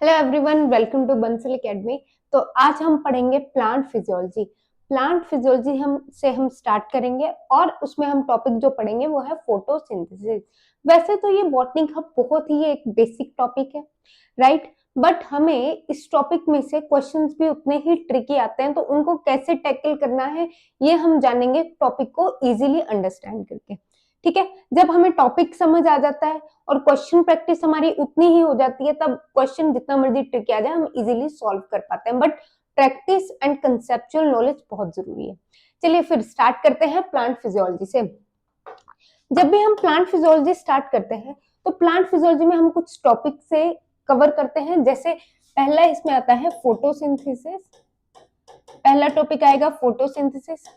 Hello everyone, welcome to Bansal academy. तो आज हम पढ़ेंगे प्लांट फिजियोलॉजी। प्लांट फिजियोलॉजी हम स्टार्ट करेंगे और उसमें हम टॉपिक जो पढ़ेंगे वो है फोटोसिंथेसिस। वैसे तो ये बॉटनी का बहुत ही एक बेसिक टॉपिक है, राइट? बट हमें इस टॉपिक में से क्वेश्चंस भी उतने ही ट्रिकी आते हैं, तो उनको कैसे टैकल करना है ये हम जानेंगे टॉपिक को इजीली अंडरस्टैंड करके। ठीक है, जब हमें टॉपिक समझ आ जाता है और क्वेश्चन प्रैक्टिस हमारी उतनी ही हो जाती है, तब क्वेश्चन जितना मर्जी ट्रिकी आ जाए हम इजीली सॉल्व कर पाते हैं। But practice and conceptual knowledge बहुत जरूरी है। चलिए फिर स्टार्ट करते हैं प्लांट फिजियोलॉजी से। जब भी हम प्लांट फिजियोलॉजी स्टार्ट करते हैं तो प्लांट फिजियोलॉजी में हम कुछ टॉपिक से कवर करते हैं। जैसे पहला इसमें आता है फोटोसिंथेसिस। पहला टॉपिक आएगा फोटोसिंथेसिस।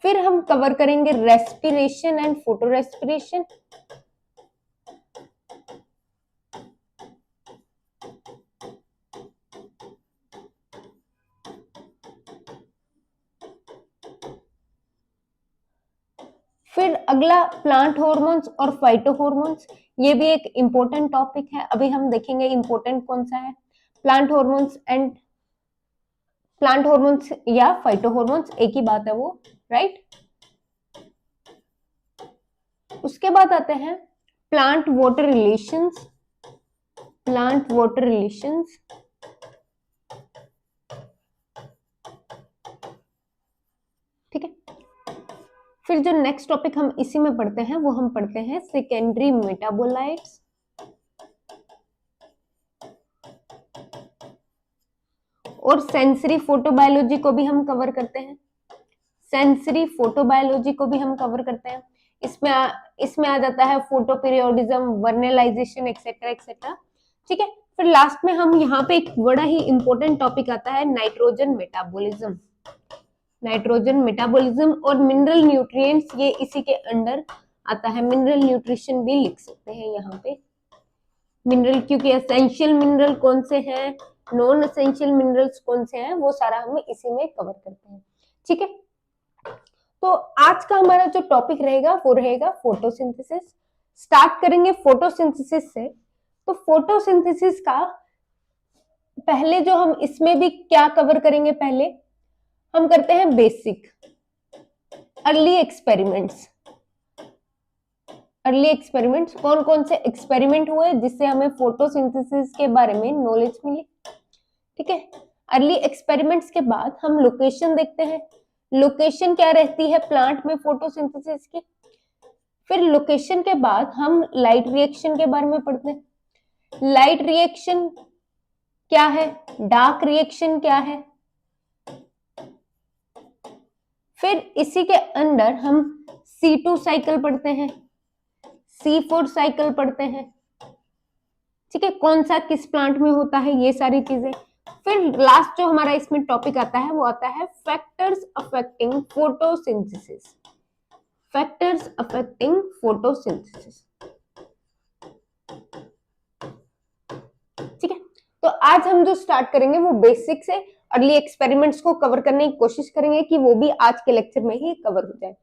फिर हम कवर करेंगे रेस्पिरेशन एंड फोटो रेस्पिरेशन। फिर अगला प्लांट हार्मोन्स और फाइटो हार्मोन्स, ये भी एक इंपॉर्टेंट टॉपिक है। अभी हम देखेंगे इंपॉर्टेंट कौन सा है, प्लांट हार्मोन्स या फाइटो हार्मोन्स, एक ही बात है वो, राइट? उसके बाद आते हैं plant water relations. Plant water relations, ठीक है। फिर जो नेक्स्ट टॉपिक हम इसी में पढ़ते हैं वो हम पढ़ते हैं सेकेंडरी मेटाबोलाइट्स। और सेंसरी फोटोबायोलॉजी को भी हम कवर करते हैं। सेंसरी फोटोबायोलॉजी को भी हम कवर करते हैं। इसमें आ जाता है photo periodism, vernalization, etcetera etcetera, ठीक है। फिर लास्ट में हम यहाँ पे एक बड़ा ही इंपॉर्टेंट टॉपिक आता है नाइट्रोजन मेटाबॉलिज्म। नाइट्रोजन मेटाबॉलिज्म और मिनरल न्यूट्रिएंट्स, ये इसी के अंडर आता है। मिनरल न्यूट्रिशन भी लिख सकते हैं यहाँ पे, मिनरल, क्योंकि एसेंशियल मिनरल कौन से हैं, नॉन एसेंशियल मिनरल्स कौन से हैं, वो सारा हम इसी में कवर करते हैं, ठीक है। तो आज का हमारा जो टॉपिक रहेगा वो रहेगा फोटोसिंथेसिस। स्टार्ट करेंगे फोटोसिंथेसिस से। तो फोटोसिंथेसिस का पहले जो हम इसमें भी क्या कवर करेंगे, पहले हम करते हैं basic early experiments. Early experiments, कौन कौन से एक्सपेरिमेंट हुए जिससे हमें फोटोसिंथेसिस के बारे में नॉलेज मिली, ठीक है। अर्ली एक्सपेरिमेंट्स के बाद हम लोकेशन देखते हैं, लोकेशन क्या रहती है प्लांट में फोटोसिंथेसिस की। फिर लोकेशन के बाद हम लाइट रिएक्शन के बारे में पढ़ते हैं। लाइट रिएक्शन क्या है, डार्क रिएक्शन क्या है। फिर इसी के अंदर हम C2 साइकिल पढ़ते हैं, C4 साइकिल पढ़ते हैं, ठीक है, कौन सा किस प्लांट में होता है, ये सारी चीजें। फिर लास्ट जो हमारा इसमें टॉपिक आता है वो आता है factors affecting photosynthesis. Factors affecting photosynthesis, ठीक है। तो आज हम जो स्टार्ट करेंगे वो बेसिक से अर्ली एक्सपेरिमेंट्स को कवर करने की कोशिश करेंगे कि वो भी आज के लेक्चर में ही कवर हो जाए।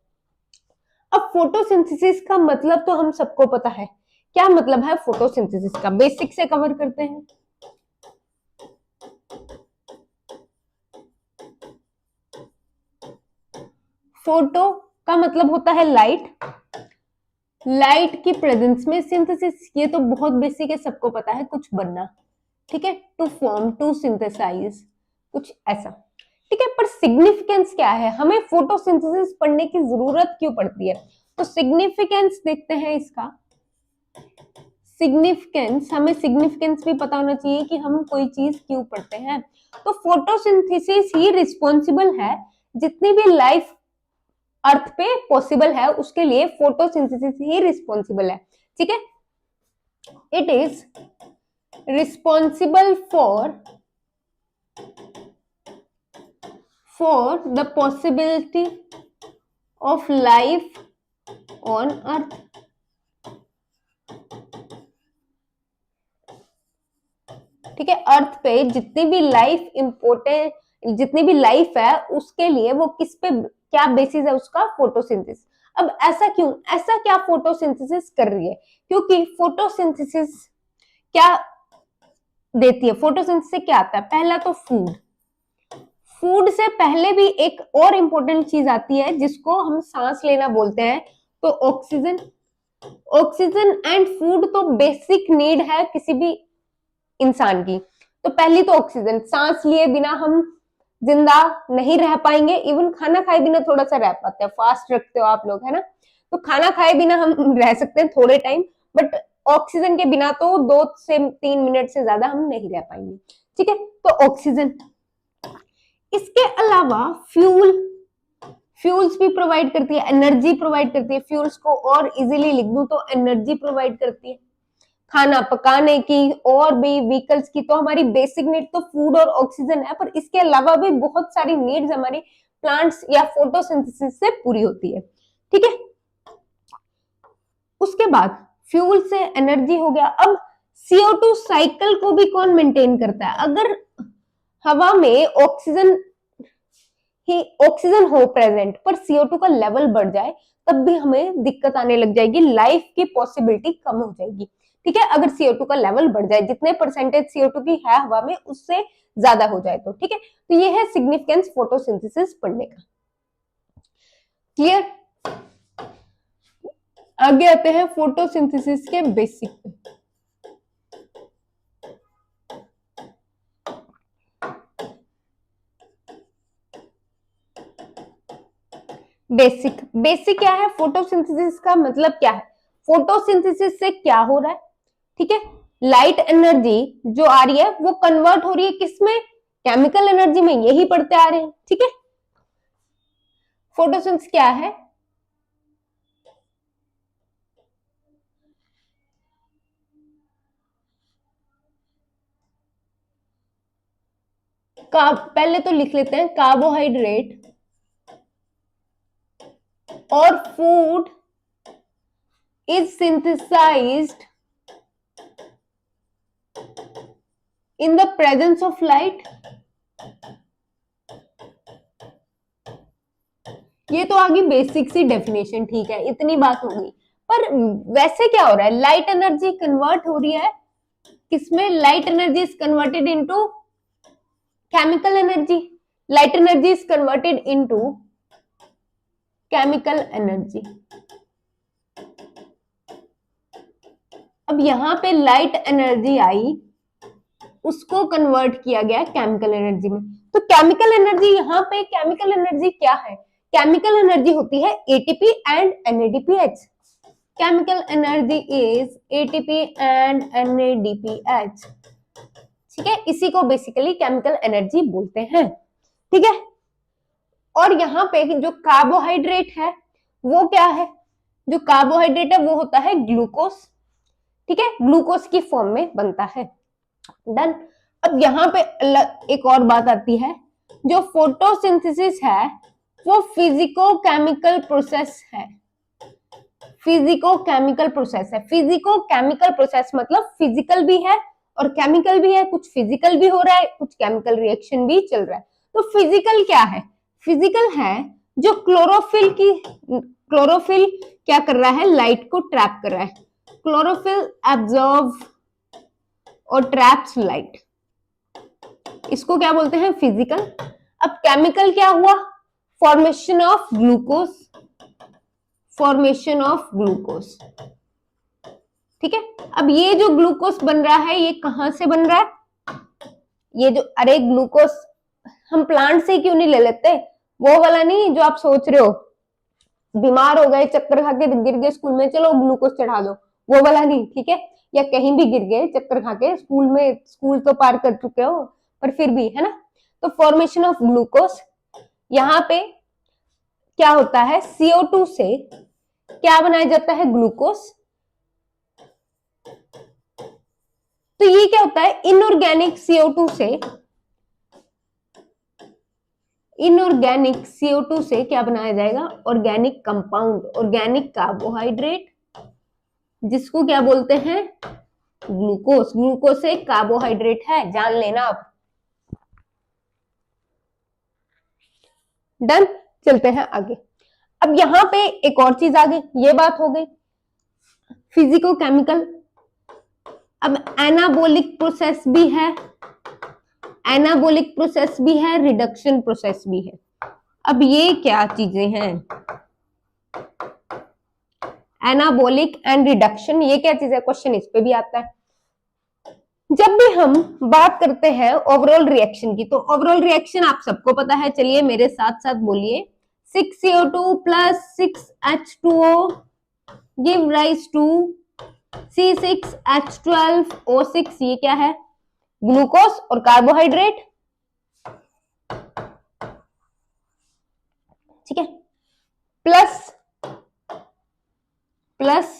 अब फोटोसिंथेसिस का मतलब तो हम सबको पता है, क्या मतलब है फोटोसिंथेसिस का, बेसिक से कवर करते हैं। फोटो का मतलब होता है लाइट, लाइट की प्रेजेंस में सिंथेसिस, ये तो बहुत बेसिक है, सबको पता है, कुछ बनना, ठीक है, टू फॉर्म, टू सिंथेसाइज, कुछ ऐसा, ठीक है। पर सिग्निफिकेंस क्या है, हमें फोटोसिंथेसिस पढ़ने की जरूरत क्यों पड़ती है, तो सिग्निफिकेंस देखते हैं इसका। सिग्निफिकेंस, हमें सिग्निफिकेंस भी पता होना चाहिए कि हम कोई चीज क्यों पढ़ते हैं। तो फोटोसिंथेसिस ही रिस्पॉन्सिबल है, जितनी भी लाइफ अर्थ पे पॉसिबल है उसके लिए फोटोसिंथेसिस ही रिस्पॉन्सिबल है, ठीक है। It is responsible for the possibility of life on earth, ठीक है। अर्थ पे जितनी भी लाइफ इंपॉर्टेंट, जितनी भी लाइफ है उसके लिए वो किस पे, क्या बेसिस है उसका, फोटोसिंथेसिस। अब ऐसा क्यों, ऐसा क्या फोटोसिंथेसिस कर रही है, क्योंकि फोटोसिंथेसिस क्या देती है। फोटोसिंथेसिस से क्या आता है? पहला तो फूड, फूड से पहले भी एक और इंपॉर्टेंट चीज आती है जिसको हम सांस लेना बोलते हैं, तो ऑक्सीजन। ऑक्सीजन एंड फूड तो बेसिक नीड है किसी भी इंसान की। तो पहली तो ऑक्सीजन, सांस लिए बिना हम जिंदा नहीं रह पाएंगे। इवन खाना खाए बिना थोड़ा सा रह पाते हैं, फास्ट रखते हो आप लोग, है ना? तो खाना खाए बिना हम रह सकते हैं थोड़े टाइम, बट ऑक्सीजन के बिना तो 2 से 3 मिनट से ज्यादा हम नहीं रह पाएंगे। ठीक है, तो ऑक्सीजन। इसके अलावा फ्यूल्स भी प्रोवाइड करती है, एनर्जी प्रोवाइड करती है। फ्यूल्स को और इजीली लिख दूं तो एनर्जी प्रोवाइड करती है खाना पकाने की और भी व्हीकल्स की। तो हमारी बेसिक नीड तो फूड और ऑक्सीजन है, पर इसके अलावा भी बहुत सारी नीड्स हमारी प्लांट्स या फोटोसिंथेसिस से पूरी होती है। ठीक है, उसके बाद फ्यूल से एनर्जी हो गया। अब CO2 साइकिल को भी कौन मेंटेन करता है? अगर हवा में ऑक्सीजन हो प्रेजेंट पर CO2 का लेवल बढ़ जाए, तब भी हमें दिक्कत आने लग जाएगी, लाइफ की पॉसिबिलिटी कम हो जाएगी। ठीक है, अगर CO2 का लेवल बढ़ जाए, जितने परसेंटेज CO2 की है हवा में उससे ज्यादा हो जाए तो। ठीक है, तो ये है सिग्निफिकेंस फोटोसिंथेसिस पढ़ने का। क्लियर? आगे आते हैं फोटोसिंथेसिस के बेसिक पे। बेसिक क्या है? फोटोसिंथेसिस का मतलब क्या है? फोटोसिंथेसिस से क्या हो रहा है? ठीक है, लाइट एनर्जी जो आ रही है वो कन्वर्ट हो रही है किसमें? केमिकल एनर्जी में। यही पढ़ते आ रहे हैं। ठीक है, फोटोसिंथेसिस क्या है? पहले तो लिख लेते हैं, कार्बोहाइड्रेट और food is synthesized in the presence of light. ये तो आगे बेसिक सी डेफिनेशन, ठीक है, इतनी बात होगी। पर वैसे क्या हो रहा है? लाइट एनर्जी कन्वर्ट हो रही है किसमें? Light energy is converted into chemical energy. Light energy is converted into chemical energy. अब यहां पे लाइट एनर्जी आई, उसको कन्वर्ट किया गया केमिकल एनर्जी में। तो केमिकल एनर्जी, यहाँ पे केमिकल एनर्जी क्या है? केमिकल एनर्जी होती है ATP and NADPH। Chemical energy is ATP and NADPH। ठीक है, इसी को बेसिकली केमिकल एनर्जी बोलते हैं। ठीक है, और यहाँ पे जो कार्बोहाइड्रेट है वो क्या है? जो कार्बोहाइड्रेट है वो होता है ग्लूकोज। ठीक है, ग्लूकोज की फॉर्म में बनता है। डन। अब यहाँ पे एक और बात आती है, जो फोटोसिंथेसिस है वो फिजिको केमिकल प्रोसेस है। फिजिको केमिकल प्रोसेस है। फिजिको केमिकल प्रोसेस मतलब फिजिकल भी है और केमिकल भी है। कुछ फिजिकल भी हो रहा है, कुछ केमिकल रिएक्शन भी चल रहा है। तो फिजिकल क्या है? फिजिकल है जो क्लोरोफिल क्या कर रहा है? लाइट को ट्रैप कर रहा है। क्लोरोफिल एब्जॉर्ब और ट्रैप्स लाइट, इसको क्या बोलते हैं? फिजिकल। अब केमिकल क्या हुआ? Formation of glucose. Formation of glucose. ठीक है, अब ये जो ग्लूकोज बन रहा है ये कहां से बन रहा है? ये जो, अरे ग्लूकोज हम प्लांट से क्यों नहीं ले लेते? वो वाला नहीं जो आप सोच रहे हो, बीमार हो गए, चक्कर खा के गिर गए स्कूल में, चलो ग्लूकोज चढ़ा दो, वो वाला नहीं। ठीक है, या कहीं भी गिर गए चक्कर खा के स्कूल में, स्कूल तो पार कर चुके हो पर फिर भी, है ना? तो फॉर्मेशन ऑफ ग्लूकोज, यहाँ पे क्या होता है? CO2 से क्या बनाया जाता है? ग्लूकोज। तो ये क्या होता है? इनऑर्गेनिक CO2 से, इनऑर्गेनिक CO2 से क्या बनाया जाएगा? ऑर्गेनिक कंपाउंड, ऑर्गेनिक कार्बोहाइड्रेट, जिसको क्या बोलते हैं? ग्लूकोज। ग्लूकोज एक कार्बोहाइड्रेट है, जान लेना आप। डन, चलते हैं आगे। अब यहां पे एक और चीज आ गई, ये बात हो गई फिजिको केमिकल। अब एनाबोलिक प्रोसेस भी है, एनाबोलिक प्रोसेस भी है, रिडक्शन प्रोसेस भी है। अब ये क्या चीजें हैं, एनाबोलिक एंड रिडक्शन, ये क्या चीज है, क्वेश्चन इस पे भी आता है। जब भी हम बात करते हैं ओवरऑल रिएक्शन की, तो ओवरऑल रिएक्शन आप सबको पता है, चलिए मेरे साथ साथ बोलिए, 6CO2 plus 6H2O give rise to C6H12O6। ये क्या है, ग्लूकोज और कार्बोहाइड्रेट, ठीक है, plus plus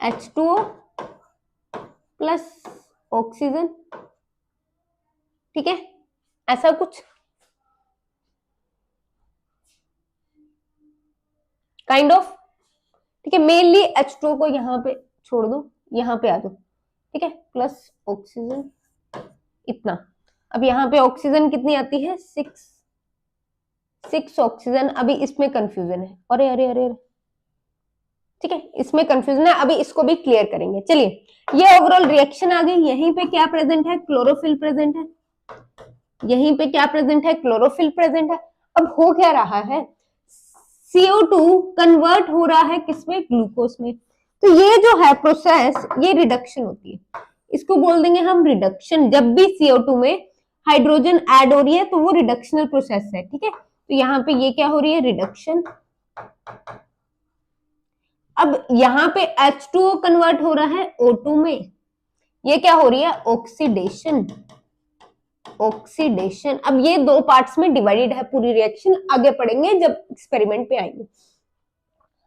H2O plus oxygen, ठीक है, ऐसा कुछ काइंड ऑफ, ठीक है। मेनली H2O को यहाँ पे छोड़ दो, यहाँ पे आ जाओ, ठीक है, प्लस ऑक्सीजन इतना। अब यहाँ पे ऑक्सीजन कितनी आती है, 6 ऑक्सीजन। अभी इसमें कंफ्यूजन है, अरे अरे अरे, ठीक है, इसमें कंफ्यूजन है, अभी इसको भी क्लियर करेंगे। चलिए, ये ओवरऑल रिएक्शन आ गई। यहीं पे क्या प्रेजेंट है, क्लोरोफिल प्रेजेंट है, यहीं पे क्या प्रेजेंट है, क्लोरोफिल प्रेजेंट है। अब हो क्या रहा है, CO2 कन्वर्ट हो रहा है किसमें, ग्लूकोज में। तो ये जो है प्रोसेस, ये रिडक्शन होती है, इसको बोल देंगे हम रिडक्शन। जब भी CO2 में हाइड्रोजन ऐड हो रही है तो वो रिडक्शनल प्रोसेस है, ठीक है। तो यहाँ पे ये क्या हो रही है, रिडक्शन। अब यहाँ पे H2O कन्वर्ट हो रहा है O2 में, ये क्या हो रही है, ऑक्सीडेशन, ऑक्सीडेशन। अब ये दो पार्ट्स में डिवाइडेड है पूरी रिएक्शन, आगे पढ़ेंगे जब एक्सपेरिमेंट पे आएंगे।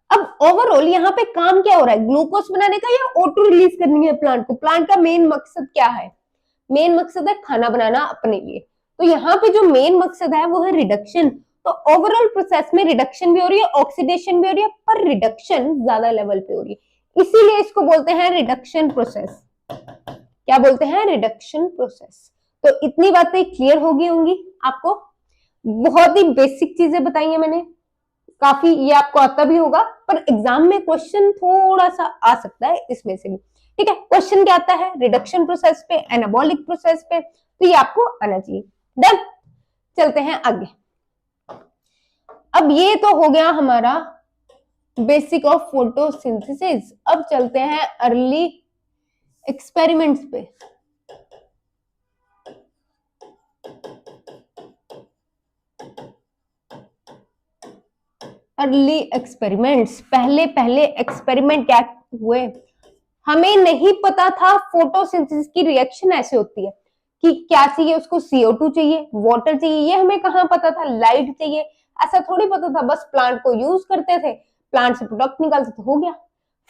अब ओवरऑल यहाँ पे काम क्या हो रहा है, ग्लूकोज बनाने का या O2 रिलीज करनी है प्लांट को। प्लांट का मेन मकसद क्या है, मेन मकसद है खाना बनाना अपने लिए। तो यहाँ पे जो मेन मकसद है वो है रिडक्शन। तो ओवरऑल प्रोसेस में रिडक्शन भी हो रही है, ऑक्सीडेशन भी हो रही है, पर रिडक्शन ज्यादा लेवल पे हो रही है, इसीलिए इसको बोलते हैं रिडक्शन प्रोसेस। क्या बोलते हैं, रिडक्शन प्रोसेस। तो इतनी बातें क्लियर होगी होंगी आपको, बहुत ही बेसिक चीजें बताई हैं मैंने, काफी ये आपको आता भी होगा, पर एग्जाम में क्वेश्चन थोड़ा सा आ सकता है इसमें से भी, ठीक है। क्वेश्चन क्या आता है, रिडक्शन प्रोसेस पे, एनाबॉलिक प्रोसेस पे, तो ये आपको आना चाहिए। डन, चलते हैं आगे। अब ये तो हो गया हमारा बेसिक ऑफ फोटोसिंथेसिस। अब चलते हैं अर्ली एक्सपेरिमेंट्स पे। अर्ली एक्सपेरिमेंट्स, पहले पहले एक्सपेरिमेंट क्या हुए, हमें नहीं पता था फोटोसिंथेसिस की रिएक्शन ऐसे होती है कि क्या चाहिए उसको, CO2 चाहिए, वाटर चाहिए, ये हमें कहाँ पता था, लाइट चाहिए, ऐसा थोड़ी पता था। बस प्लांट को यूज करते थे, प्लांट से प्रोडक्ट निकालते थे, हो गया।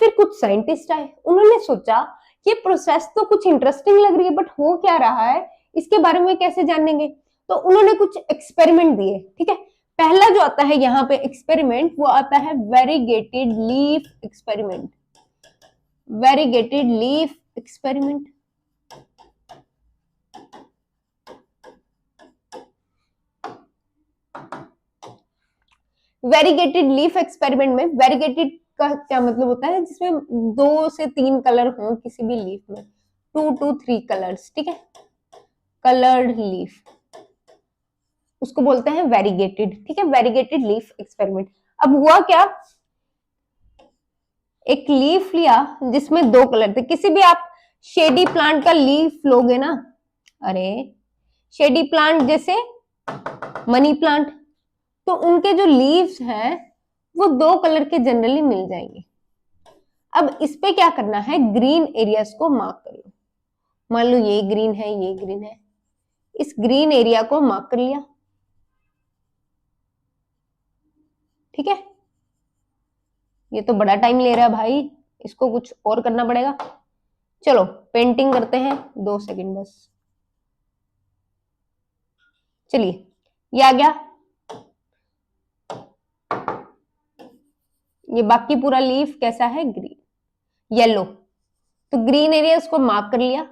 फिर कुछ साइंटिस्ट आए, उन्होंने सोचा ये प्रोसेस तो कुछ इंटरेस्टिंग लग रही है, बट हो क्या रहा है, इसके बारे में कैसे जानेंगे। तो उन्होंने कुछ एक्सपेरिमेंट दिए, ठीक है। पहला जो आता है यहाँ पे एक्सपेरिमेंट, वो आता है variegated leaf experiment, variegated leaf experiment. Variegated leaf experiment में, वेरीगेटेड का क्या मतलब होता है, जिसमें 2 से 3 कलर हो किसी भी लीफ में, 2 to 3 कलर्स, ठीक है, कलर्ड लीफ, उसको बोलते हैं वेरीगेटेड, ठीक है, वेरीगेटेड लीफ एक्सपेरिमेंट। अब हुआ क्या, एक लीफ लिया जिसमें 2 कलर थे। किसी भी आप शेडी प्लांट का लीफ लोगे ना, अरे शेडी प्लांट जैसे मनी प्लांट, तो उनके जो लीव्स हैं वो 2 कलर के जनरली मिल जाएंगे। अब इस पे क्या करना है, ग्रीन एरियाज को मार्क कर लो। मान लो ये ग्रीन है, ये ग्रीन है, इस ग्रीन एरिया को मार्क कर लिया, ठीक है। ये तो बड़ा टाइम ले रहा है भाई, इसको कुछ और करना पड़ेगा। चलो पेंटिंग करते हैं, 2 सेकंड बस। चलिए, ये आ गया, ये बाकी पूरा लीफ कैसा है, ग्रीन, येलो। तो ग्रीन एरिया इसको मार्क कर लिया।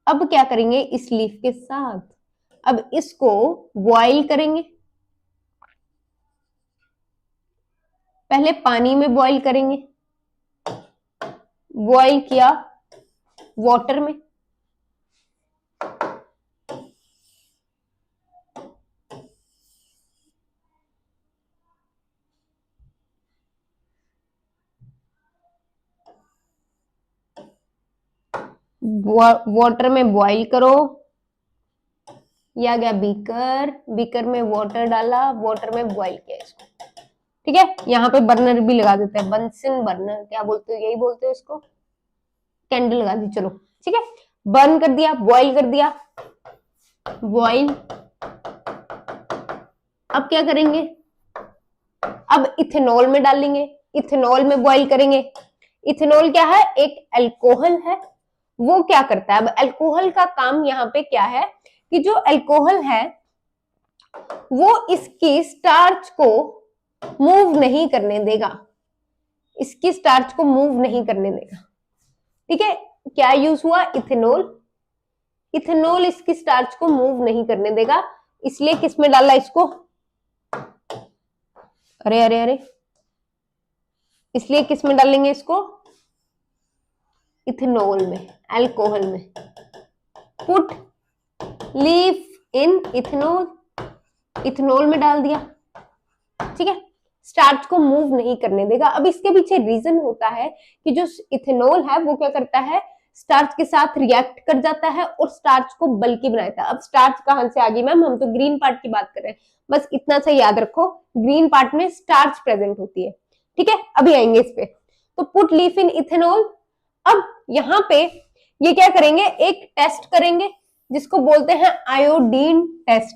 अब क्या करेंगे इस लीफ के साथ, अब इसको बॉइल करेंगे। पहले पानी में बॉइल करेंगे, बॉइल किया, वाटर में, वाटर में बॉईल करो, ये आ गया बीकर, बीकर में वाटर डाला, वाटर में बॉईल किया इसको, ठीक है। यहाँ पे बर्नर भी लगा देते हैं, बंसन बर्नर क्या बोलते हो, यही बोलते हो इसको, कैंडल लगा दी, चलो ठीक है। बर्न कर दिया, बॉईल कर दिया, बॉईल। अब क्या करेंगे, अब इथेनॉल में डालेंगे, इथेनॉल में बॉईल करेंगे। इथेनॉल क्या है, एक अल्कोहल है, वो क्या करता है, अब अल्कोहल का काम यहाँ पे क्या है कि जो अल्कोहल है वो इसकी स्टार्च को मूव नहीं करने देगा, इसकी स्टार्च को मूव नहीं करने देगा, ठीक है। क्या यूज हुआ, इथेनॉल, इथेनॉल इसकी स्टार्च को मूव नहीं करने देगा, इसलिए किस में डाला इसको, अरे अरे अरे, इसलिए किस में डालेंगे इसको, इथेनॉल में, अल्कोहल में। पुट लीफ इन इथेनॉल, इथेनॉल में डाल दिया, ठीक है। स्टार्च को मूव नहीं करने देगा। अब इसके पीछे रीजन होता है कि जो इथेनॉल है वो क्या करता है, स्टार्च के साथ रिएक्ट कर जाता है और स्टार्च को बल्की बनाता है। अब स्टार्च कहां से आ गई मैम, हम तो ग्रीन पार्ट की बात कर रहे हैं, बस इतना सा याद रखो, ग्रीन पार्ट में स्टार्च प्रेजेंट होती है, ठीक है। अभी आएंगे इस पे, तो पुट लीफ इन इथेनॉल। अब यहाँ पे ये क्या करेंगे, एक टेस्ट करेंगे जिसको बोलते हैं आयोडीन टेस्ट।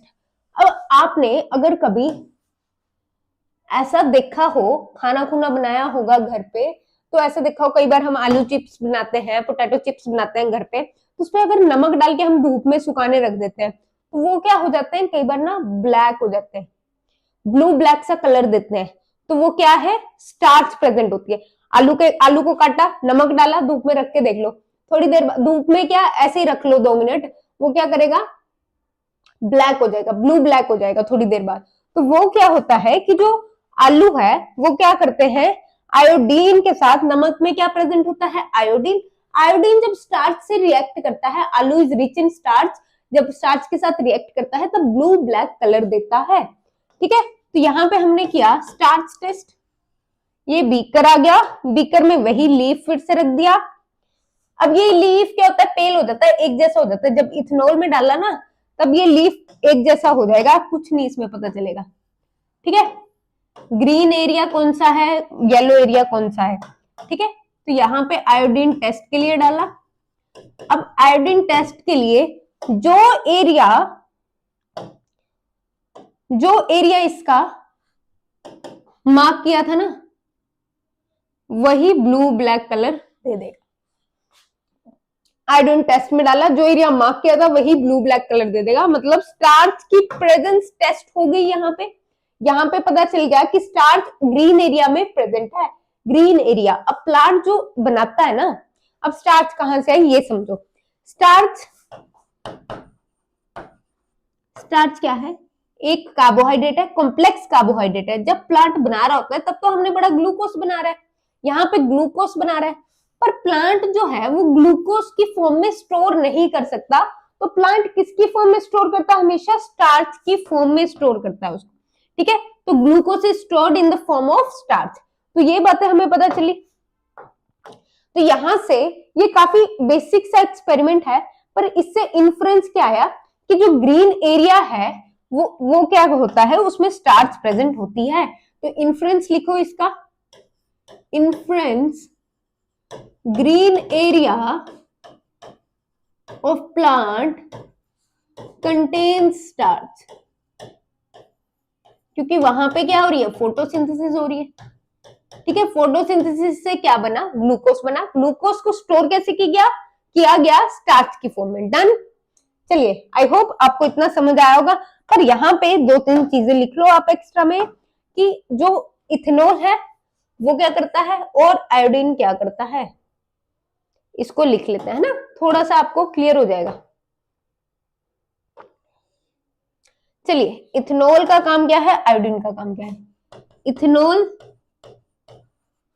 अब आपने अगर कभी ऐसा देखा हो, खाना खुना बनाया होगा घर पे, तो ऐसा देखा हो, कई बार हम आलू चिप्स बनाते हैं, पोटैटो चिप्स बनाते हैं घर पे, तो उसपे अगर नमक डाल के हम धूप में सुखाने रख देते हैं तो वो क्या हो जाते हैं, कई बार ना ब्लैक हो जाते हैं, ब्लू ब्लैक सा कलर देते हैं, तो वो क्या है, स्टार्च प्रेजेंट होती है। आलू को काटा, नमक डाला, धूप में रख के देख लो, थोड़ी देर धूप में क्या ऐसे ही रख लो 2 मिनट, वो क्या करेगा, ब्लैक हो जाएगा, ब्लू ब्लैक हो जाएगा थोड़ी देर बाद। तो वो क्या होता है कि जो आलू है वो क्या करते हैं, आयोडीन के साथ, नमक में क्या प्रेजेंट होता है, आयोडीन। आयोडीन जब स्टार्च से रिएक्ट करता है, आलू इज रिच इन स्टार्च, जब स्टार्च के साथ रिएक्ट करता है तब ब्लू ब्लैक कलर देता है, ठीक है। तो यहाँ पे हमने किया स्टार्च टेस्ट, ये बीकर आ गया, बीकर में वही लीफ फिर से रख दिया। अब ये लीफ क्या होता है, पेल हो जाता है, एक जैसा हो जाता है, जब इथेनॉल में डाला ना तब ये लीफ एक जैसा हो जाएगा, कुछ नहीं इसमें पता चलेगा, ठीक है। ग्रीन एरिया कौन सा है, येलो एरिया कौन सा है, ठीक है। तो यहाँ पे आयोडीन टेस्ट के लिए डाला। अब आयोडीन टेस्ट के लिए जो एरिया इसका मार्क किया था ना, वही ब्लू ब्लैक कलर दे देगा। आयोडीन टेस्ट में डाला, जो एरिया मार्क किया था वही ब्लू ब्लैक कलर दे देगा, मतलब स्टार्च की प्रेजेंस टेस्ट हो गई। यहाँ पे पता चल गया कि स्टार्च ग्रीन एरिया में प्रेजेंट है, ग्रीन एरिया। अब प्लांट जो बनाता है ना, अब स्टार्च कहां से आई ये समझो। स्टार्च क्या है, एक कार्बोहाइड्रेट है, कॉम्प्लेक्स कार्बोहाइड्रेट है। जब प्लांट बना रहा होता है तब तो हमने बड़ा ग्लूकोज बना रहा है, यहाँ पे ग्लूकोज बना रहा है, पर प्लांट जो है वो ग्लूकोज की फॉर्म में स्टोर नहीं कर सकता। तो प्लांट किसकी फॉर्म में स्टोर करता है, हमेशा स्टार्च की फॉर्म में स्टोर करता है उसको, ठीक है। तो glucose is stored in the form of starch. तो ये बातें हमें पता चली। तो यहां से ये काफी बेसिक सा एक्सपेरिमेंट है, पर इससे इन्फ्रेंस क्या आया कि जो ग्रीन एरिया है वो क्या होता है, उसमें स्टार्च प्रेजेंट होती है। तो इन्फ्रेंस लिखो इसका, inference green area of plant contains starch, क्योंकि वहां पे क्या हो रही है, फोटोसिंथेसिस हो रही है, ठीक है। फोटोसिंथेसिस से क्या बना, ग्लूकोज बना। ग्लूकोज को स्टोर कैसे किया गया स्टार्च की फॉर्म में। डन। चलिए, आई होप आपको इतना समझ आया होगा, पर यहाँ पे 2-3 चीजें लिख लो आप एक्स्ट्रा में, कि जो इथेनॉल है वो क्या करता है और आयोडीन क्या करता है, इसको लिख लेते हैं ना, थोड़ा सा आपको क्लियर हो जाएगा। चलिए, इथेनॉल का काम क्या है, आयोडीन का काम क्या है। Ethanol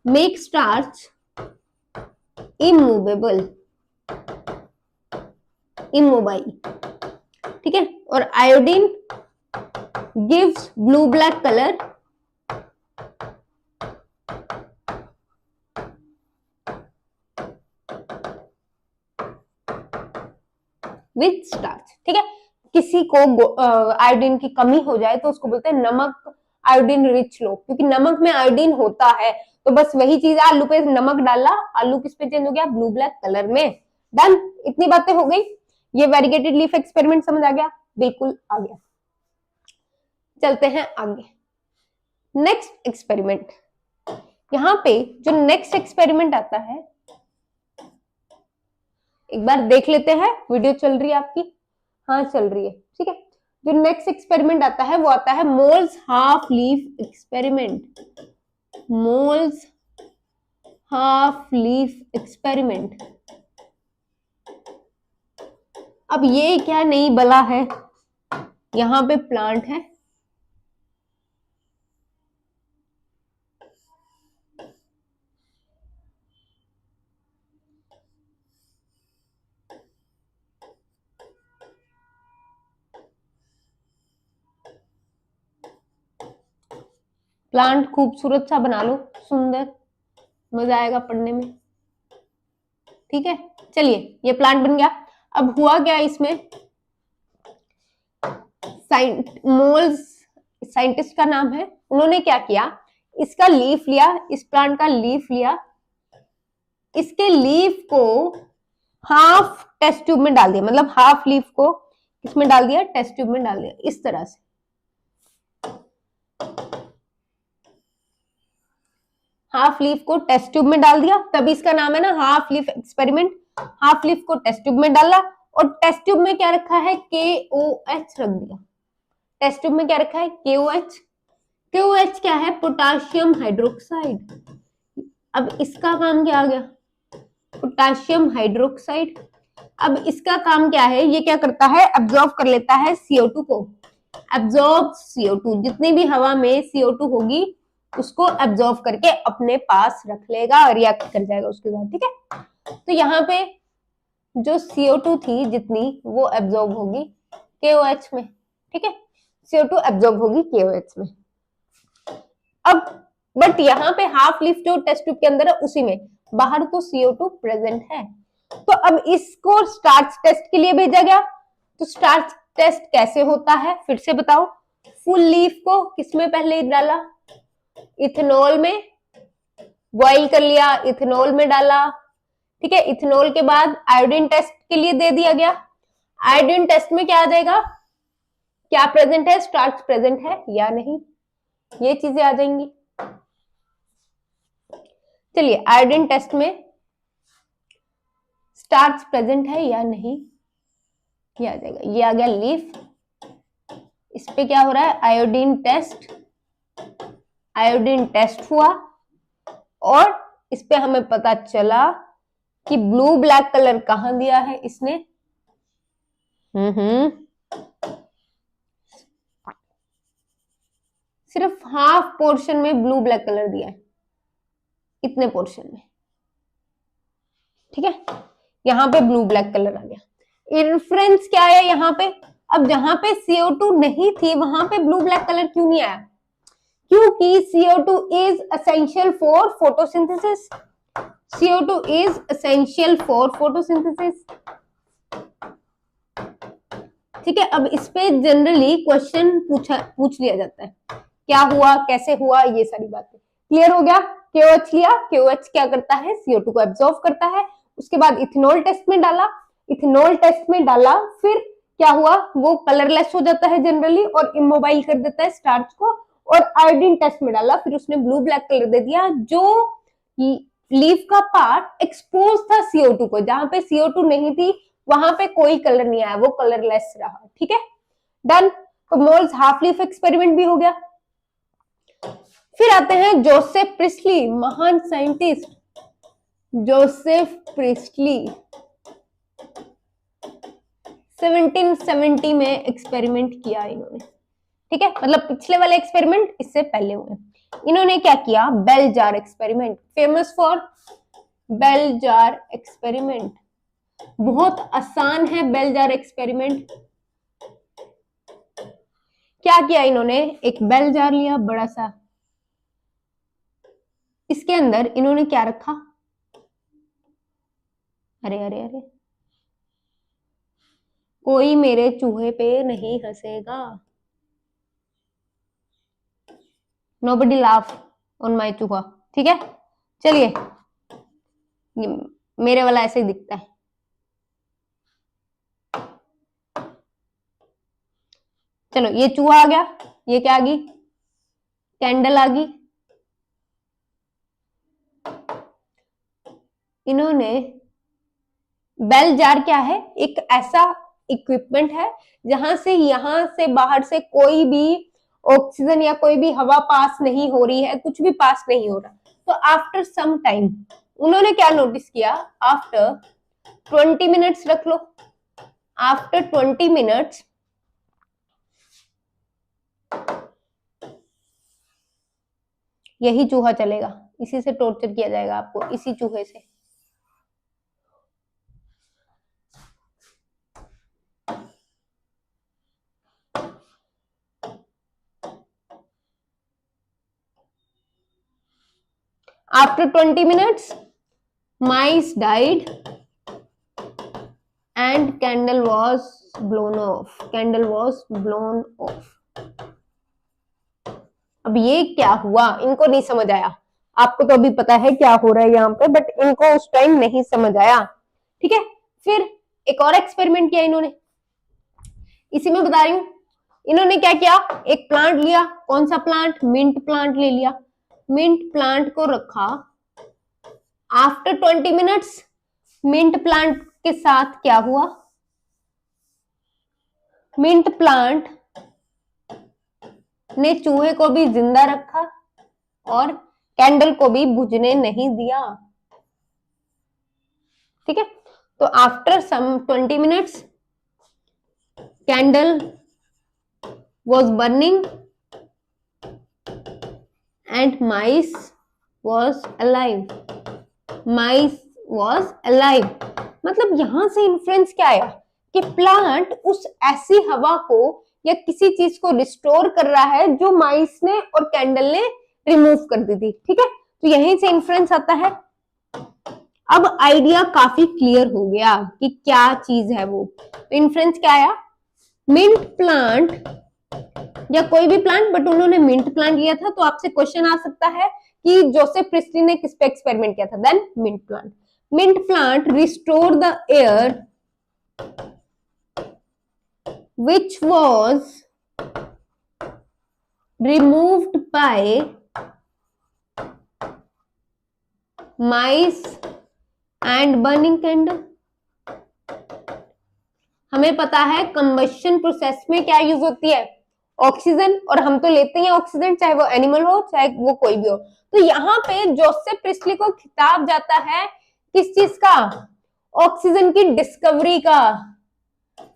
make starch immovable, immobile, ठीक है। और iodine gives blue black colour with starch, ठीक है। किसी को आयोडीन की कमी हो जाए तो उसको बोलते हैं नमक आयोडीन रिच लो, क्योंकि नमक में आयोडीन होता है। तो बस वही चीज, आलू पे नमक डाला, आलू किस पे चेंज हो गया, ब्लू ब्लैक कलर में। डन, इतनी बातें हो गई। ये वेरीगेटेड लीफ एक्सपेरिमेंट समझ आ गया, बिल्कुल आ गया। चलते हैं आगे, नेक्स्ट एक्सपेरिमेंट। यहाँ पे जो नेक्स्ट एक्सपेरिमेंट आता है, एक बार देख लेते हैं। वीडियो चल रही है आपकी? हाँ चल रही है, ठीक है। जो नेक्स्ट एक्सपेरिमेंट आता है वो आता है moles half leaf experiment. Moles half leaf experiment. अब ये क्या नई बला है, यहाँ पे प्लांट है, प्लांट खूबसूरत सा बना लो, सुंदर, मजा आएगा पढ़ने में, ठीक है। चलिए ये प्लांट बन गया। अब हुआ क्या इसमें, मोल्स साइंटिस्ट का नाम है, उन्होंने क्या किया, इसका लीफ लिया, इस प्लांट का लीफ लिया, इसके लीफ को हाफ टेस्ट ट्यूब में डाल दिया, मतलब हाफ लीफ को इसमें डाल दिया, टेस्ट ट्यूब में डाल दिया, इस तरह से। हाफ लीफ को टेस्ट ट्यूब में डाल दिया, तभी इसका नाम है ना half leaf experiment. Half leaf को टेस्ट ट्यूब में डाला और टेस्ट ट्यूब में क्या रखा है, KOH रख दिया। टेस्ट ट्यूब में क्या रखा है, KOH। KOH क्या है, पोटाशियम हाइड्रोक्साइड। अब इसका काम क्या आ गया, पोटाशियम हाइड्रोक्साइड। अब इसका काम क्या है, ये क्या करता है, एब्जॉर्ब कर लेता है CO2 को। एब्जॉर्ब CO2, जितनी भी हवा में CO2 होगी उसको एब्जॉर्ब करके अपने पास रख लेगा और रिएक्ट कर जाएगा उसके साथ, ठीक है। तो यहाँ पे जो CO2 थी जितनी, वो एब्जॉर्ब होगी KOH में, ठीक है। CO2 एब्जॉर्ब होगी KOH में। अब बट यहाँ पे हाफ लीफ जो टेस्ट ट्यूब के अंदर है उसी में, बाहर तो CO2 प्रेजेंट है। तो अब इसको स्टार्च टेस्ट के लिए भेजा गया। तो स्टार्च टेस्ट कैसे होता है, फिर से बताओ। फुल लीफ को किसमें पहले डाला, इथेनॉल में, बॉइल कर लिया, इथेनॉल में डाला, ठीक है। इथेनॉल के बाद आयोडीन टेस्ट के लिए दे दिया गया। आयोडीन टेस्ट में क्या आ जाएगा, क्या प्रेजेंट है, स्टार्च प्रेजेंट है या नहीं, ये चीजें आ जाएंगी। चलिए आयोडीन टेस्ट में स्टार्च प्रेजेंट है या नहीं, ये आ जाएगा। ये आ गया लीफ, इस पे क्या हो रहा है, आयोडीन टेस्ट। आयोडीन टेस्ट हुआ और इस पे हमें पता चला कि ब्लू ब्लैक कलर कहां दिया है इसने, सिर्फ हाफ पोर्शन में ब्लू ब्लैक कलर दिया है, इतने पोर्शन में, ठीक है। यहां पे ब्लू ब्लैक कलर आ गया। इन्फ्लुएंस क्या है यहाँ पे, अब जहां पे CO2 नहीं थी वहां पे ब्लू ब्लैक कलर क्यों नहीं आया, क्योंकि CO2 is essential for photosynthesis. CO2 is essential for photosynthesis, ठीक है। अब इस पे जनरली क्वेश्चन पूछ लिया जाता है, क्या हुआ, कैसे हुआ, ये सारी बातें क्लियर हो गया। KOH लिया, KOH क्या करता है, CO2 को एब्जॉर्ब करता है। उसके बाद इथेनॉल टेस्ट में डाला, इथेनॉल टेस्ट में डाला, फिर क्या हुआ, वो कलरलेस हो जाता है जनरली और इमोबाइल कर देता है स्टार्च को। और आयोडीन टेस्ट में डाला, फिर उसने ब्लू ब्लैक कलर दे दिया। जो लीफ का पार्ट एक्सपोज था CO2 को, जहां पे CO2 नहीं थी वहां पे कोई कलर नहीं आया, वो कलरलेस रहा, ठीक है। डन। तो मोल्स हाफ लीफ एक्सपेरिमेंट भी हो गया। फिर आते हैं जोसेफ प्रिस्टली, महान साइंटिस्ट जोसेफ प्रिस्टली। 1770 में एक्सपेरिमेंट किया इन्होंने, ठीक है। मतलब पिछले वाले एक्सपेरिमेंट इससे पहले हुए। इन्होंने क्या किया, bell jar experiment, famous for bell jar experiment. बहुत आसान है बेल जार एक्सपेरिमेंट। क्या किया इन्होंने, एक बेल जार लिया बड़ा सा, इसके अंदर इन्होंने क्या रखा, अरे अरे अरे, कोई मेरे चूहे पे नहीं हंसेगा, नोबडी लाफ ऑन माय चूहा, ठीक है। चलिए, मेरे वाला ऐसे ही दिखता है। चलो, ये चूहा आ गया, ये क्या आ गई, कैंडल आ गई। इन्होंने, बेल जार क्या है, एक ऐसा इक्विपमेंट है जहां से, यहां से बाहर से कोई भी ऑक्सीजन या कोई भी हवा पास नहीं हो रही है, कुछ भी पास नहीं हो रहा। तो आफ्टर सम टाइम उन्होंने क्या नोटिस किया, आफ्टर 20 मिनट्स रख लो, आफ्टर 20 मिनट्स यही चूहा चलेगा, इसी से टॉर्चर किया जाएगा आपको, इसी चूहे से। After 20 minutes, mice died and candle was blown off. Candle was blown off. अब ये क्या हुआ, इनको नहीं समझ आया। आपको तो अभी पता है क्या हो रहा है यहाँ पे, बट इनको उस टाइम नहीं समझ आया, ठीक है। फिर एक और एक्सपेरिमेंट किया इन्होंने, इसी में बता रही हूं। इन्होंने क्या किया, एक प्लांट लिया, कौन सा प्लांट, मिंट प्लांट ले लिया, मिंट प्लांट को रखा। आफ्टर 20 मिनट्स मिंट प्लांट के साथ क्या हुआ, मिंट प्लांट ने चूहे को भी जिंदा रखा और कैंडल को भी बुझने नहीं दिया, ठीक है। तो after some 20 minutes candle was burning and mice was alive. Mice was alive. मतलब यहां से इन्फ्लुएंस क्या आया कि प्लांट उस ऐसी हवा को या किसी चीज को रिस्टोर कर रहा है जो माइस ने और कैंडल ने रिमूव कर दी थी, ठीक है। तो यहीं से इन्फ्लुएंस आता है। अब आइडिया काफी क्लियर हो गया कि क्या चीज है वो। तो इन्फ्लुएंस क्या आया, मिंट प्लांट या कोई भी प्लांट, बट उन्होंने मिंट प्लांट लिया था। तो आपसे क्वेश्चन आ सकता है कि जोसेफ प्रिस्टली ने किस पे एक्सपेरिमेंट किया था, then mint plant. Mint plant restore the air which was removed by mice and burning candle। हमें पता है कंबशन प्रोसेस में क्या यूज होती है, ऑक्सीजन, और हम तो लेते हैं ऑक्सीजन, चाहे वो एनिमल हो चाहे वो कोई भी हो। तो यहाँ पे जोसेफ प्रिस्टली को खिताब जाता है किस चीज का, ऑक्सीजन की डिस्कवरी का,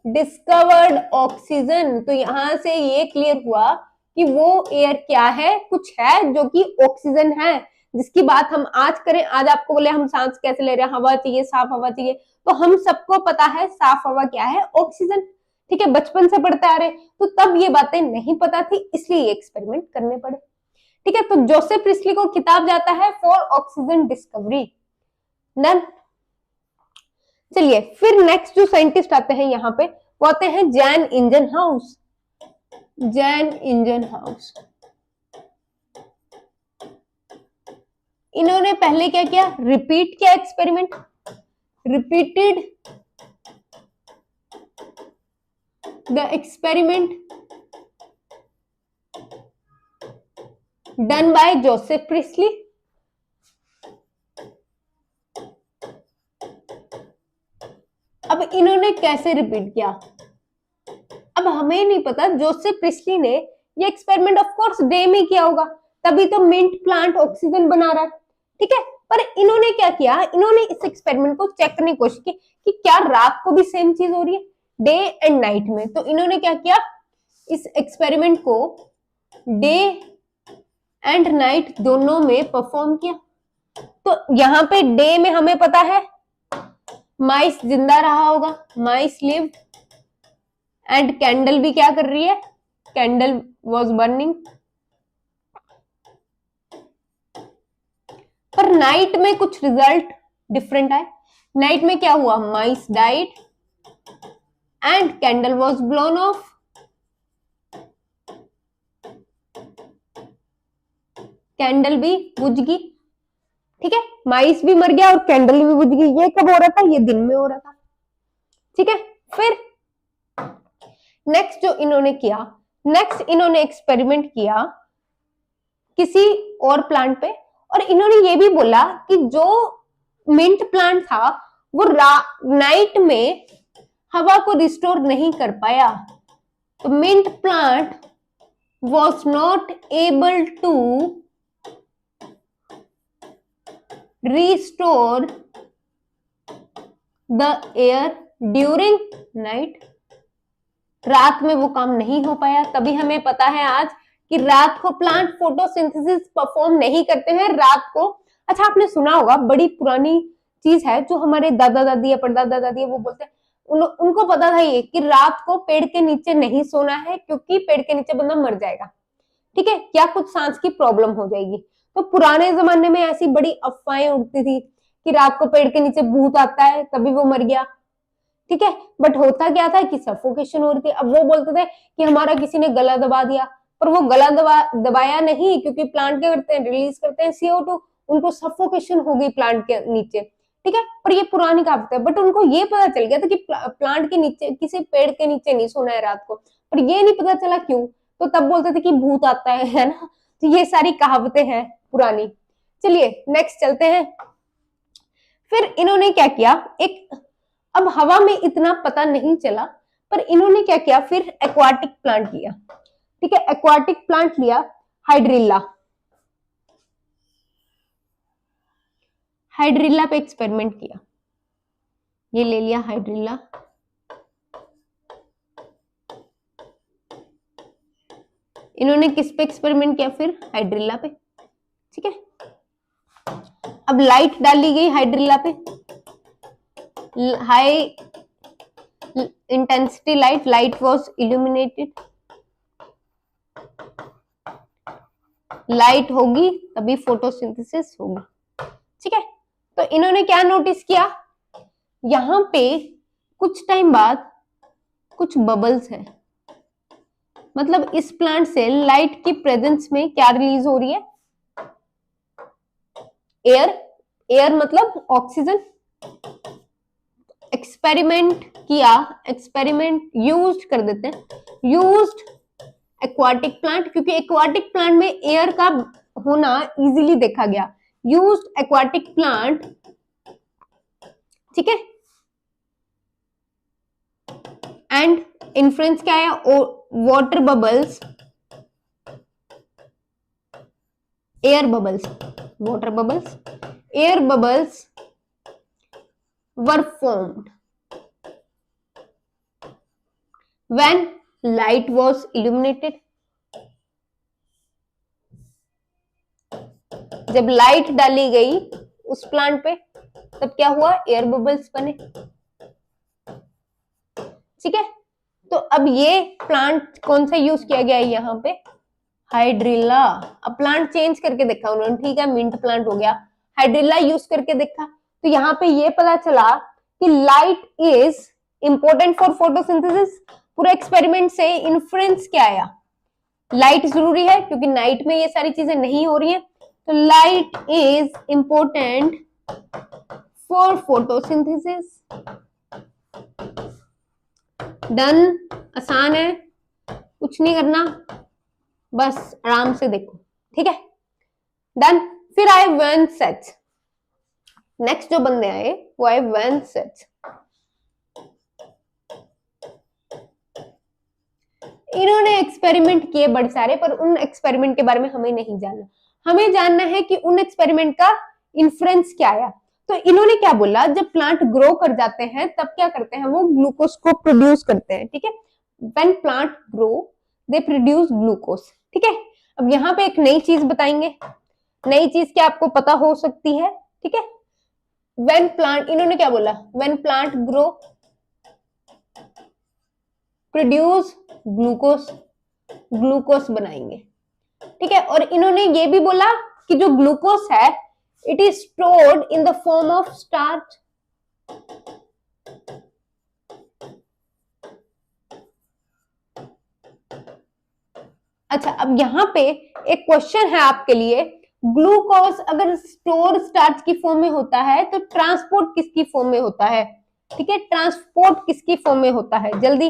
डिस्कवर्ड ऑक्सीजन। तो यहां से ये क्लियर हुआ कि वो एयर क्या है, कुछ है जो कि ऑक्सीजन है, जिसकी बात हम आज करें। आज आपको बोले हम सांस कैसे ले रहे हैं, हवा चाहिए, साफ हवा चाहिए, तो हम सबको पता है साफ हवा क्या है, ऑक्सीजन, ठीक है, बचपन से पढ़ते आ रहे। तो तब ये बातें नहीं पता थी, इसलिए ये एक्सपेरिमेंट करने पड़े, ठीक है। तो जोसेफ प्रिस्टली को खिताब जाता है फॉर ऑक्सीजन डिस्कवरी। डन। चलिए, फिर नेक्स्ट जो साइंटिस्ट आते हैं यहाँ पे, वो आते हैं Jain engine house. Jain engine house, इन्होंने पहले क्या किया, रिपीट किया experiment, repeated the experiment done by Joseph priestly. अब इन्होंने कैसे रिपीट किया, अब हमें नहीं पता। जोसेफ प्रिस्टली ने ये एक्सपेरिमेंट ऑफ कोर्स डे में किया होगा, तभी तो मिंट प्लांट ऑक्सीजन बना रहा है, ठीक है। पर इन्होंने क्या किया, इन्होंने इस एक्सपेरिमेंट को चेक करने की कोशिश की कि क्या रात को भी सेम चीज हो रही है, डे एंड नाइट में। तो इन्होंने क्या किया, इस एक्सपेरिमेंट को डे एंड नाइट दोनों में परफॉर्म किया। तो यहाँ पे डे में हमें पता है माइस जिंदा रहा होगा, माइस लिव, एंड कैंडल भी क्या कर रही है, कैंडल वॉज बर्निंग। पर नाइट में कुछ रिजल्ट डिफरेंट आए। नाइट में क्या हुआ, mice died and candle was blown off. Candle भी बुझ गई, ठीक है, माइस भी मर गया और कैंडल भी बुझ गई। ये कब हो रहा था, ये दिन में हो रहा था, ठीक है। फिर नेक्स्ट जो इन्होंने किया, नेक्स्ट इन्होंने एक्सपेरिमेंट किया किसी और प्लांट पे, और इन्होंने ये भी बोला कि जो मिंट प्लांट था वो नाइट में हवा को रिस्टोर नहीं कर पाया। तो mint plant was not able to restore the air during night। रात में वो काम नहीं हो पाया। तभी हमें पता है आज कि रात को प्लांट फोटोसिंथेसिस परफॉर्म नहीं करते हैं रात को। अच्छा, आपने सुना होगा, बड़ी पुरानी चीज है जो हमारे दादा दादी या परदादा दादी है वो बोलते हैं, उनको पता था ये कि रात को पेड़ के नीचे नहीं सोना है क्योंकि पेड़ के नीचे बंदा मर जाएगा, ठीक है, क्या कुछ सांस की प्रॉब्लम हो जाएगी। तो पुराने जमाने में ऐसी बड़ी अफवाहें उड़ती थी कि रात को पेड़ के नीचे भूत आता है तभी वो मर गया, ठीक है। बट होता क्या था कि सफोकेशन हो रही थी। अब वो बोलते थे कि हमारा किसी ने गला दबा दिया, पर वो गला दबाया नहीं, क्योंकि प्लांट क्या करते हैं, रिलीज करते हैं CO2, उनको सफोकेशन हो गई प्लांट के नीचे, ठीक है। पर ये पुरानी कहावत है। बट उनको ये पता चल गया था कि प्लांट के नीचे, किसी पेड़ के नीचे नहीं सोना है रात को, पर ये नहीं पता चला क्यों। तो तब बोलते थे कि भूत आता है ना। तो ये सारी कहावतें हैं पुरानी। चलिए नेक्स्ट चलते हैं। फिर इन्होंने क्या किया, अब हवा में इतना पता नहीं चला, पर इन्होंने क्या किया, फिर एक्वाटिक प्लांट लिया, ठीक है। एक्वाटिक प्लांट लिया, हाइड्रिल्ला, हाइड्रिल्ला पे एक्सपेरिमेंट किया। ये ले लिया हाइड्रिल्ला, इन्होंने किस पे एक्सपेरिमेंट किया, फिर हाइड्रिल्ला पे, ठीक है। अब लाइट डाली गई हाइड्रिल्ला पे, high intensity light was illuminated. Light होगी तभी फोटोसिंथेसिस होगी, ठीक है। तो इन्होंने क्या नोटिस किया, यहां पे कुछ टाइम बाद कुछ बबल्स है, मतलब इस प्लांट से लाइट की प्रेजेंस में क्या रिलीज हो रही है, एयर मतलब ऑक्सीजन। एक्सपेरिमेंट किया, एक्सपेरिमेंट यूज्ड कर देते हैं, यूज्ड एक्वाटिक प्लांट, क्योंकि एक्वाटिक प्लांट में एयर का होना इजीली देखा गया। यूज्ड एक्वाटिक प्लांट, ठीक है। एंड इन्फ्लुएंस क्या है, water bubbles, air bubbles, water bubbles, air bubbles were formed when light was illuminated। जब लाइट डाली गई उस प्लांट पे तब क्या हुआ, एयर बबल्स बने, ठीक है। तो अब ये प्लांट कौन सा यूज किया गया है यहाँ पे, हाइड्रिल्ला। अब प्लांट चेंज करके देखा उन्होंने, ठीक है, मिंट प्लांट हो गया, हाइड्रिल्ला यूज करके देखा। तो यहाँ पे ये पता चला कि light is important for photosynthesis. पूरे एक्सपेरिमेंट से इन्फ्लुएंस क्या आया, लाइट जरूरी है क्योंकि नाइट में ये सारी चीजें नहीं हो रही हैं। तो light is important for photosynthesis. Done, आसान है, कुछ नहीं करना, बस आराम से देखो, ठीक है, डन। फिर आए वन सेट्स, नेक्स्ट जो बंदे आए वो आए वन सेट्स। इन्होंने एक्सपेरिमेंट किए बड़े सारे, पर उन एक्सपेरिमेंट के बारे में हमें नहीं जानना। हमें जानना है कि उन एक्सपेरिमेंट का इन्फ्लुएंस क्या आया। तो इन्होंने क्या बोला, जब प्लांट ग्रो कर जाते हैं तब क्या करते हैं, वो ग्लूकोज को प्रोड्यूस करते हैं, ठीक है। When plant grow they produce glucose, ठीक है। अब यहाँ पे एक नई चीज बताएंगे, नई चीज क्या आपको पता हो सकती है, ठीक है। व्हेन प्लांट, इन्होंने क्या बोला, when plant grow produce glucose, glucose बनाएंगे, ठीक है। और इन्होंने ये भी बोला कि जो ग्लूकोज है it is stored in the form of starch. अच्छा, अब यहां पे एक क्वेश्चन है आपके लिए, ग्लूकोज अगर स्टोर स्टार्च की फॉर्म में होता है तो ट्रांसपोर्ट किसकी फॉर्म में होता है, ठीक है, ट्रांसपोर्ट किसकी फॉर्म में होता है, जल्दी।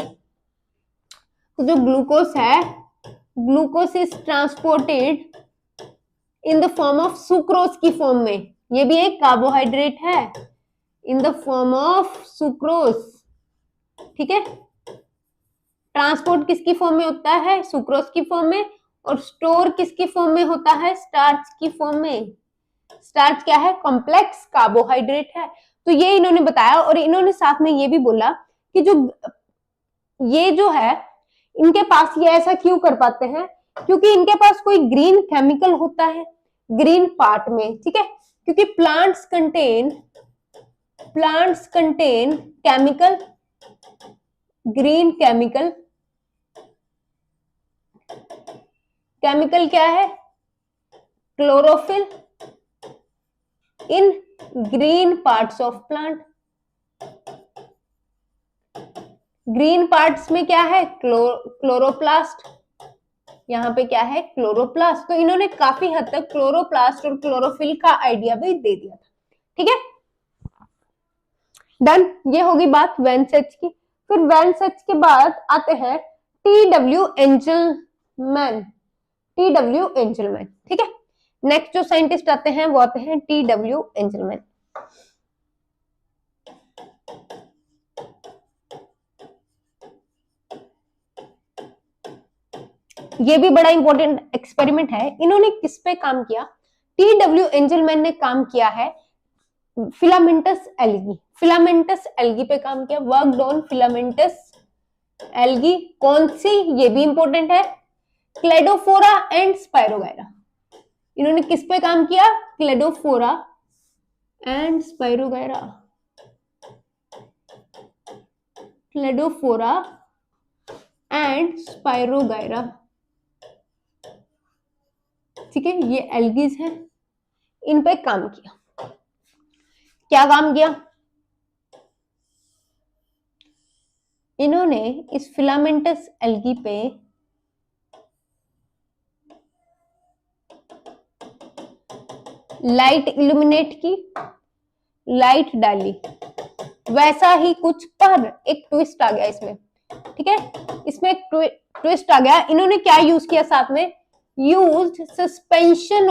तो जो ग्लूकोज है, glucose is transported in the form of sucrose की फॉर्म में, ये भी एक कार्बोहाइड्रेट है, in the form of sucrose, ठीक है। ट्रांसपोर्ट किसकी फॉर्म में होता है, सुक्रोज की फॉर्म में, और स्टोर किसकी फॉर्म में होता है, स्टार्च की फॉर्म में। स्टार्च क्या है, कॉम्प्लेक्स कार्बोहाइड्रेट है। तो ये इन्होंने बताया, और इन्होंने साथ में ये भी बोला कि जो ये जो है इनके पास ये ऐसा क्यों कर पाते हैं, क्योंकि इनके पास कोई ग्रीन केमिकल होता है ग्रीन पार्ट में, ठीक है, क्योंकि plants contain chemical, green chemical, chemical क्या है, chlorophyll in green parts of plant. Green parts में क्या है, क्लोरोप्लास्ट, यहाँ पे क्या है, क्लोरोप्लास्ट। तो इन्होंने काफी हद तक क्लोरोप्लास्ट और क्लोरोफिल का आइडिया भी दे दिया था, ठीक है, डन। ये होगी बात वैन सच की। फिर वैन सच के बाद आते हैं टी.डब्ल्यू. एंजलमैन, टी.डब्ल्यू. एंजलमैन, ठीक है। नेक्स्ट जो साइंटिस्ट आते हैं वो आते हैं टी.डब्ल्यू. एंजलमैन। ये भी बड़ा इंपॉर्टेंट एक्सपेरिमेंट है। इन्होंने किस पे काम किया, टी.डब्ल्यू. एंजलमैन ने काम किया है फिलामेंटस एल्गी, फिलामेंटस एल्गी पे काम किया, वर्कड ऑन फिलामेंटस एल्गी। कौन सी, ये भी इंपॉर्टेंट है, क्लेडोफोरा एंड स्पायरोगायरा। इन्होंने किस पे काम किया, Cladophora and spirogyra, Cladophora and spirogyra, ठीक है, ये एल्गीज है, इन पे काम किया। क्या काम किया, इन्होंने इस फिलामेंटस एल्गी पे लाइट इल्यूमिनेट की, लाइट डाली, वैसा ही कुछ, पर एक ट्विस्ट आ गया इसमें, ठीक है, इसमें एक ट्विस्ट आ गया। इन्होंने क्या यूज किया साथ में, used suspension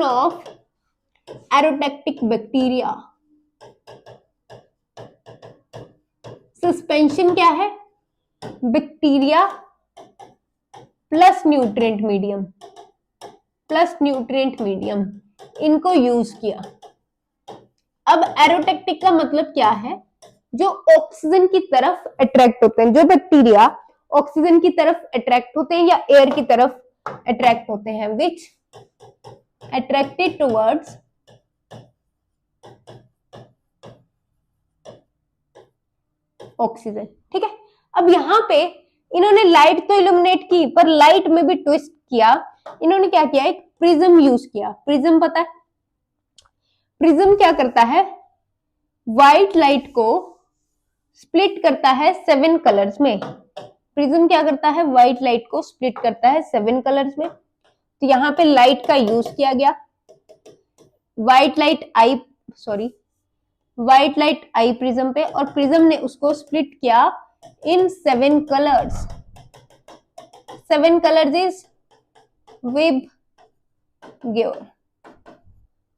of aerotactic bacteria. Suspension क्या है, बैक्टीरिया प्लस न्यूट्रिएंट मीडियम, इनको यूज किया। अब एरोटेक्टिक का मतलब क्या है, जो ऑक्सीजन की तरफ अट्रैक्ट होते हैं, जो बैक्टीरिया ऑक्सीजन की तरफ अट्रैक्ट होते हैं या एयर की तरफ अट्रैक्ट होते हैं, विच अट्रैक्टेड टुवर्ड्स ऑक्सीजन, ठीक है। अब यहां पे इन्होंने लाइट तो इल्यूमिनेट की, पर लाइट में भी ट्विस्ट किया। इन्होंने क्या किया, एक प्रिज्म यूज किया। प्रिज्म पता है, प्रिज्म क्या करता है, व्हाइट लाइट को स्प्लिट करता है 7 कलर्स में। प्रिज्म क्या करता है, व्हाइट लाइट को स्प्लिट करता है 7 कलर्स में। तो यहाँ पे लाइट का यूज किया गया, व्हाइट लाइट आई प्रिज्म पे, और प्रिज्म ने उसको स्प्लिट किया इन 7 कलर्स। 7 कलर्स इज विबग्योर,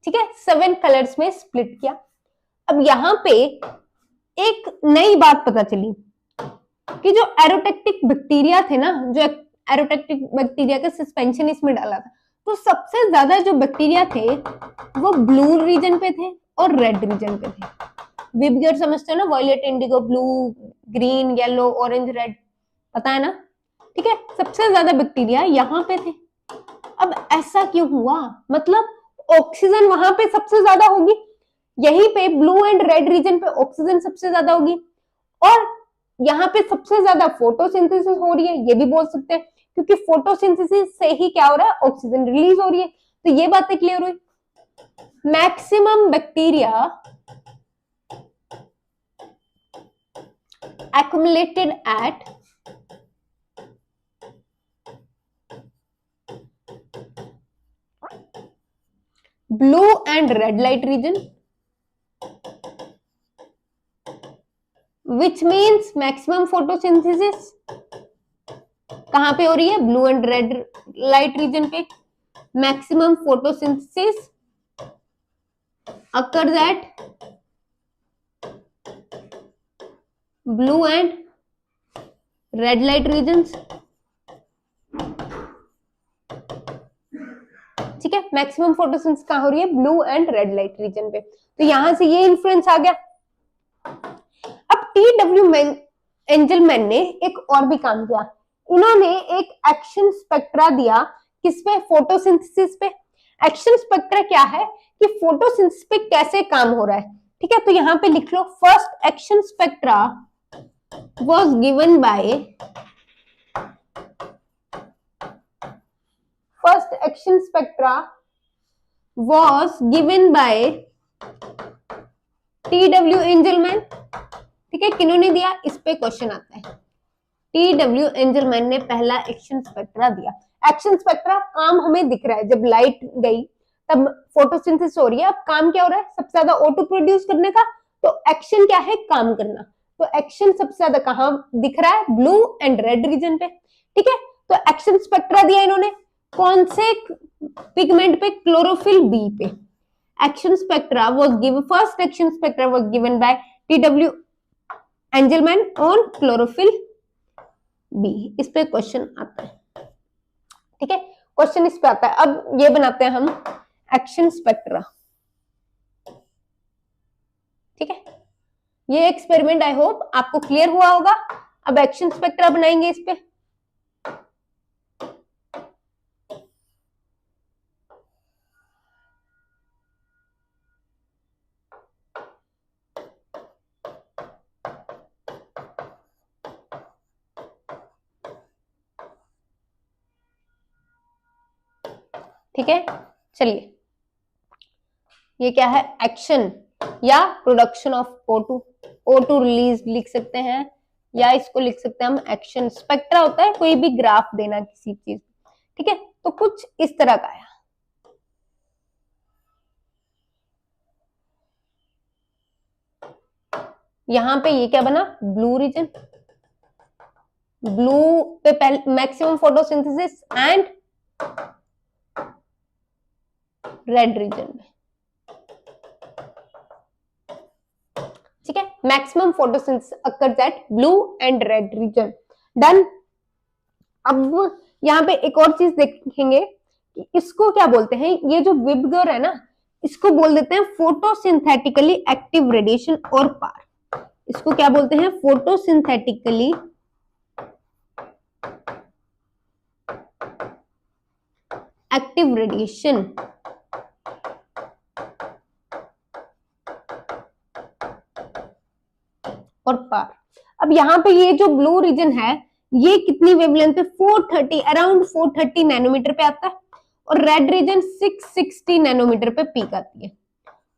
ठीक है, 7 कलर्स में स्प्लिट किया। अब यहां पे एक नई बात पता चली कि जो एरोटेक्टिक बैक्टीरिया थे ना, जो एरोटेक्टिक बैक्टीरिया का सस्पेंशन इसमें डाला था, तो सबसे ज्यादा जो बैक्टीरिया थे वो ब्लू रीजन पे थे और रेड रीजन पे थे। विबग्योर समझते हो ना, violet, indigo, blue, green, yellow, orange, red, पता है ना, ठीक है। सबसे ज्यादा बैक्टीरिया यहाँ पे थे। अब ऐसा क्यों हुआ, मतलब ऑक्सीजन वहां पे सबसे ज्यादा होगी, यहीं पे ब्लू एंड रेड रीजन पे ऑक्सीजन सबसे ज्यादा होगी, और यहाँ पे सबसे ज्यादा फोटोसिंथेसिस हो रही है, ये भी बोल सकते हैं, क्योंकि फोटोसिंथेसिस से ही क्या हो रहा है, ऑक्सीजन रिलीज हो रही है। तो ये बातें क्लियर हुई। Maximum bacteria accumulated at blue and red light region, which means maximum photosynthesis कहां पे हो रही है, blue and red light region पे। Maximum photosynthesis occurs at blue and red light regions, ठीक है। मैक्सिमम फोटोसिंथेसिस कहां हो रही है, blue and red light region पे। तो यहां से ये इन्फ्लुएंस आ गया। अब टी.डब्ल्यू. एंजलमैन ने एक और भी काम किया, इन्होंने एक एक्शन स्पेक्ट्रा दिया, किस पे, फोटोसिंथेसिस पे। एक्शन स्पेक्ट्रा क्या है कि फोटोसिंथेसिस पे कैसे काम हो रहा है, ठीक है। तो यहां पे लिख लो, first action spectra was given by first action spectra was given by T.W. Angelman, ठीक है। किन्होंने दिया, इस पे क्वेश्चन आता है। T.W. एंजलमैन ने पहला एक्शन स्पेक्ट्रा दिया। एक्शन स्पेक्ट्रा काम हमें दिख रहा है, जब लाइट गई तब फोटोसिंथेसिस हो रही है। अब काम क्या हो रहा है, सबसे ज्यादा O2 प्रोड्यूस करने का, तो एक्शन क्या है, काम करना। तो एक्शन सबसे ज्यादा कहां दिख रहा है, ब्लू एंड रेड रीजन पे, ठीक है। तो एक्शन स्पेक्ट्रा दिया इन्होंने, कौन से पिगमेंट पे, क्लोरोफिल बी पे। Action spectra was given, first action spectra was given by T W. Engelmann on chlorophyll b. इस पे क्वेश्चन आता है, ठीक है। क्वेश्चन इस पे आता है। अब ये बनाते हैं हम एक्शन स्पेक्ट्रा, ठीक है। ये एक्सपेरिमेंट आई होप आपको क्लियर हुआ होगा। अब एक्शन स्पेक्ट्रा बनाएंगे इस पे। ठीक है, चलिए, ये क्या है, एक्शन या production of O2, O2 release लिख सकते हैं, या इसको लिख सकते हैं हम एक्शन। स्पेक्ट्रा होता है कोई भी ग्राफ देना किसी चीज, ठीक है। तो कुछ इस तरह का है। यहां पे ये क्या बना, ब्लू रीजन, ब्लू पे maximum photosynthesis and red region में, ठीक है। Maximum photosynthesis occurs at blue and red region, done. अब यहाँ पे एक और चीज देखेंगे कि इसको क्या बोलते हैं, ये जो विबगर है ना, इसको बोल देते हैं फोटोसिंथेटिकली एक्टिव रेडिएशन और पार। इसको क्या बोलते हैं, फोटोसिंथेटिकली एक्टिव रेडिएशन और पार। अब यहाँ पे ये जो ब्लू रीजन है, ये कितनी वेवलेंथ पे, 430, अराउंड 430 नैनोमीटर पे आता है, और रेड रीजन 660 नैनोमीटर पे पीक आती है,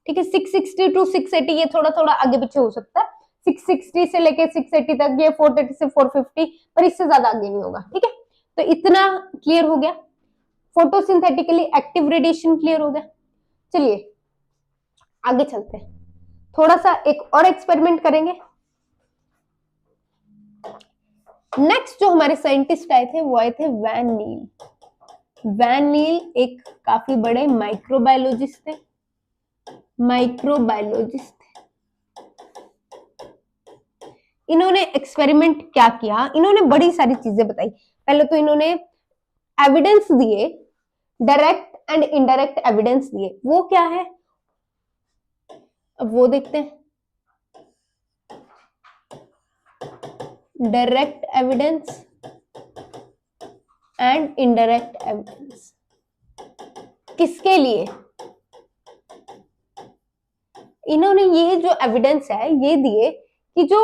ठीक है। 660 टू 680, ये थोड़ा थोड़ा आगे पीछे हो सकता है, 660 से लेके 680 तक, ये 430 से 450, पर इससे ज्यादा आगे नहीं होगा, ठीक है। तो इतना क्लियर हो गया, फोटोसिंथेटिकली एक्टिव रेडिएशन क्लियर हो गया। चलिए आगे चलते हैं, थोड़ा सा एक और एक्सपेरिमेंट करेंगे। नेक्स्ट जो हमारे साइंटिस्ट आए थे वो आए थे वैन नील। वैन नील एक काफी बड़े माइक्रोबायोलॉजिस्ट थे, माइक्रोबायोलॉजिस्ट थे। इन्होंने एक्सपेरिमेंट क्या किया, इन्होंने बड़ी सारी चीजें बताई। पहले तो इन्होंने एविडेंस दिए, डायरेक्ट एंड इनडायरेक्ट एविडेंस दिए। वो क्या है, अब वो देखते हैं। Direct evidence and indirect evidence किसके लिए, इन्होंने ये जो एविडेंस है ये दिए कि जो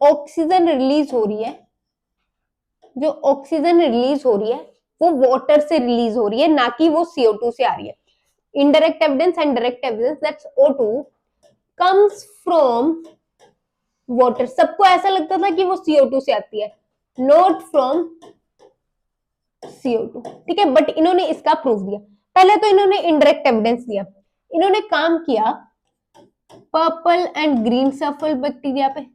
ऑक्सीजन रिलीज हो रही है, जो ऑक्सीजन रिलीज हो रही है वो वाटर से रिलीज हो रही है, ना कि वो CO2 से आ रही है। Indirect evidence and direct evidence that's O2 comes from water. सबको ऐसा लगता था कि वो CO2 से आती है, नॉट फ्रॉम CO2, ठीक है। बट इन्होंने इसका प्रूफ दिया। पहले तो इन्होंने इनडायरेक्ट एविडेंस दिया, इन्होंने काम किया purple and green sulphur bacteria पे।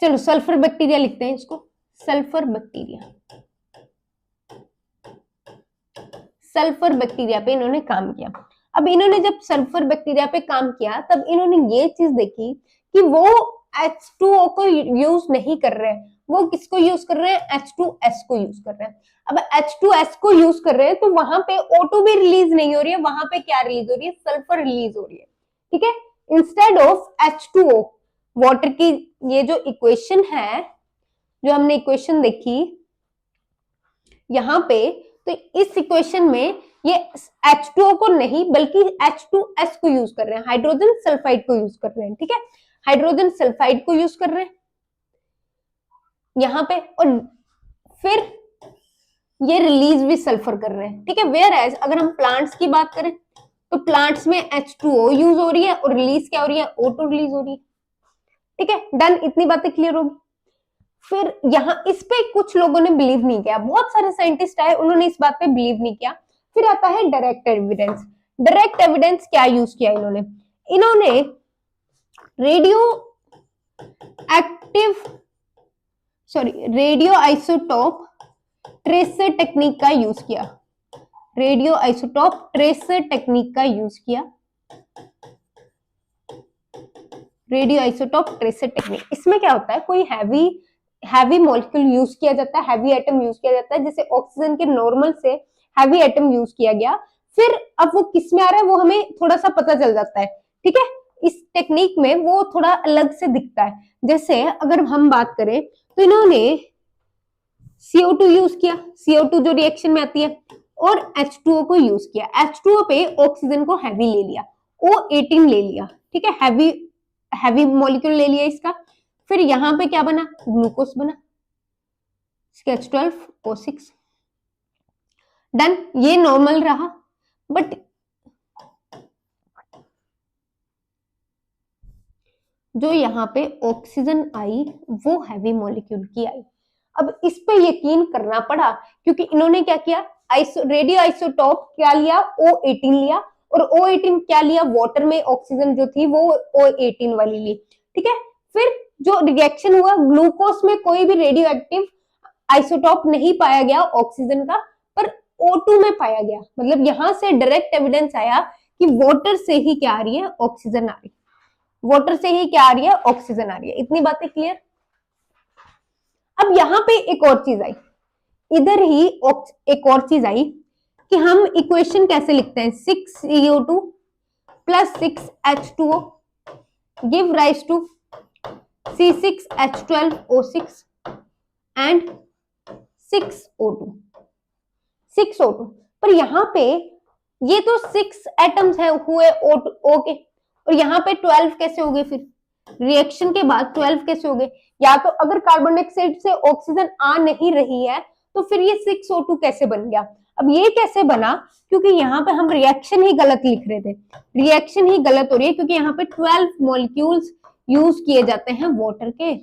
चलो सल्फर बैक्टीरिया लिखते हैं इसको, सल्फर बैक्टीरिया, सल्फर बैक्टीरिया पे इन्होंने काम किया। अब इन्होंने जब सल्फर बैक्टीरिया पे काम किया तब इन्होंने ये चीज देखी कि वो H2O को यूज नहीं कर रहे हैं, वो किसको यूज कर रहे हैं, H2S को यूज कर रहे हैं। अब H2S को यूज कर रहे हैं तो वहां पे O2 भी रिलीज नहीं हो रही है, वहां पे क्या रिलीज हो रही है, सल्फर रिलीज हो रही है, ठीक है। इंस्टेड ऑफ H2O वाटर की ये जो इक्वेशन है, जो हमने इक्वेशन देखी यहां पे, तो इस इक्वेशन में ये H2O को नहीं बल्कि H2S को यूज कर रहे हैं, हाइड्रोजन सल्फाइड को यूज कर रहे हैं, ठीक है। हाइड्रोजन सल्फाइड को यूज कर रहे हैं यहां पे, और फिर ये रिलीज भी सल्फर कर रहे हैं, ठीक है। वेयर एज अगर हम प्लांट्स की बात करें तो प्लांट्स में H2O यूज हो रही है और रिलीज क्या हो रही है, O2 रिलीज हो रही है, ठीक है। डन, इतनी बातें क्लियर होगी। फिर यहाँ इस पे कुछ लोगों ने बिलीव नहीं किया, बहुत सारे साइंटिस्ट आए उन्होंने इस बात पे बिलीव नहीं किया। फिर आता है डायरेक्ट एविडेंस। डायरेक्ट एविडेंस क्या यूज किया इन्होंने, इन्होंने radio active radio isotope tracer technique का यूज किया, रेडियो आइसोटोप ट्रेसर टेक्निक का यूज किया, रेडियो आइसोटोप ट्रेसर टेक्निक। इसमें क्या होता है, कोई हैवी मॉलिक्यूल यूज किया जाता है, हैवी एटम यूज किया जाता है, जैसे ऑक्सीजन के नॉर्मल से हैवी एटम यूज किया गया, फिर अब वो किस में आ रहा है वो हमें थोड़ा सा पता चल जाता है, ठीक है। इस टेक्निक में वो थोड़ा अलग से दिखता है। जैसे अगर हम बात करें तो इन्होंने CO2 यूज किया, CO2 जो रिएक्शन में आती है, और H2O को यूज किया। H2O पे ऑक्सीजन को हैवी ले लिया, O18 ले लिया, ठीक है, हैवी मॉलिक्यूल ले लिया इसका। फिर यहां पे क्या बना, ग्लूकोज बना, H12O6। डन, ये नॉर्मल रहा। बट जो यहाँ पे ऑक्सीजन आई वो हैवी मॉलिक्यूल की आई। अब इस पे यकीन करना पड़ा क्योंकि इन्होंने क्या किया, रेडियो आइसोटोप क्या लिया, O18 लिया, और O18 क्या लिया, वाटर में ऑक्सीजन जो थी वो O18 वाली ली, ठीक है। फिर जो रिएक्शन हुआ, ग्लूकोज में कोई भी रेडियो एक्टिव आइसोटोप नहीं पाया गया ऑक्सीजन का, पर O2 में पाया गया। मतलब यहां से डायरेक्ट एविडेंस आया कि वाटर से ही क्या आ रही है, ऑक्सीजन आ रही है, वाटर से ही क्या आ रही है, ऑक्सीजन आ रही है। इतनी बातें क्लियर। अब यहाँ पे एक और चीज आई, इधर ही एक और चीज आई कि हम इक्वेशन कैसे लिखते हैं, 6CO2 plus 6H2O give rise to C6H12O6 and 6O2। 6O2 पर यहाँ पे ये तो 6 एटम्स है हुए O के, और यहाँ पे 12 कैसे हो गए, फिर रिएक्शन के बाद 12 कैसे हो गए। या तो अगर कार्बन डाइऑक्साइड से ऑक्सीजन आ नहीं रही है तो फिर ये 6O2 कैसे बन गया। अब ये कैसे बना, क्योंकि यहाँ पे हम रिएक्शन ही गलत लिख रहे थे, रिएक्शन ही गलत हो रही है, क्योंकि यहाँ पे 12 मॉलिक्यूल्स यूज किए जाते हैं वाटर के,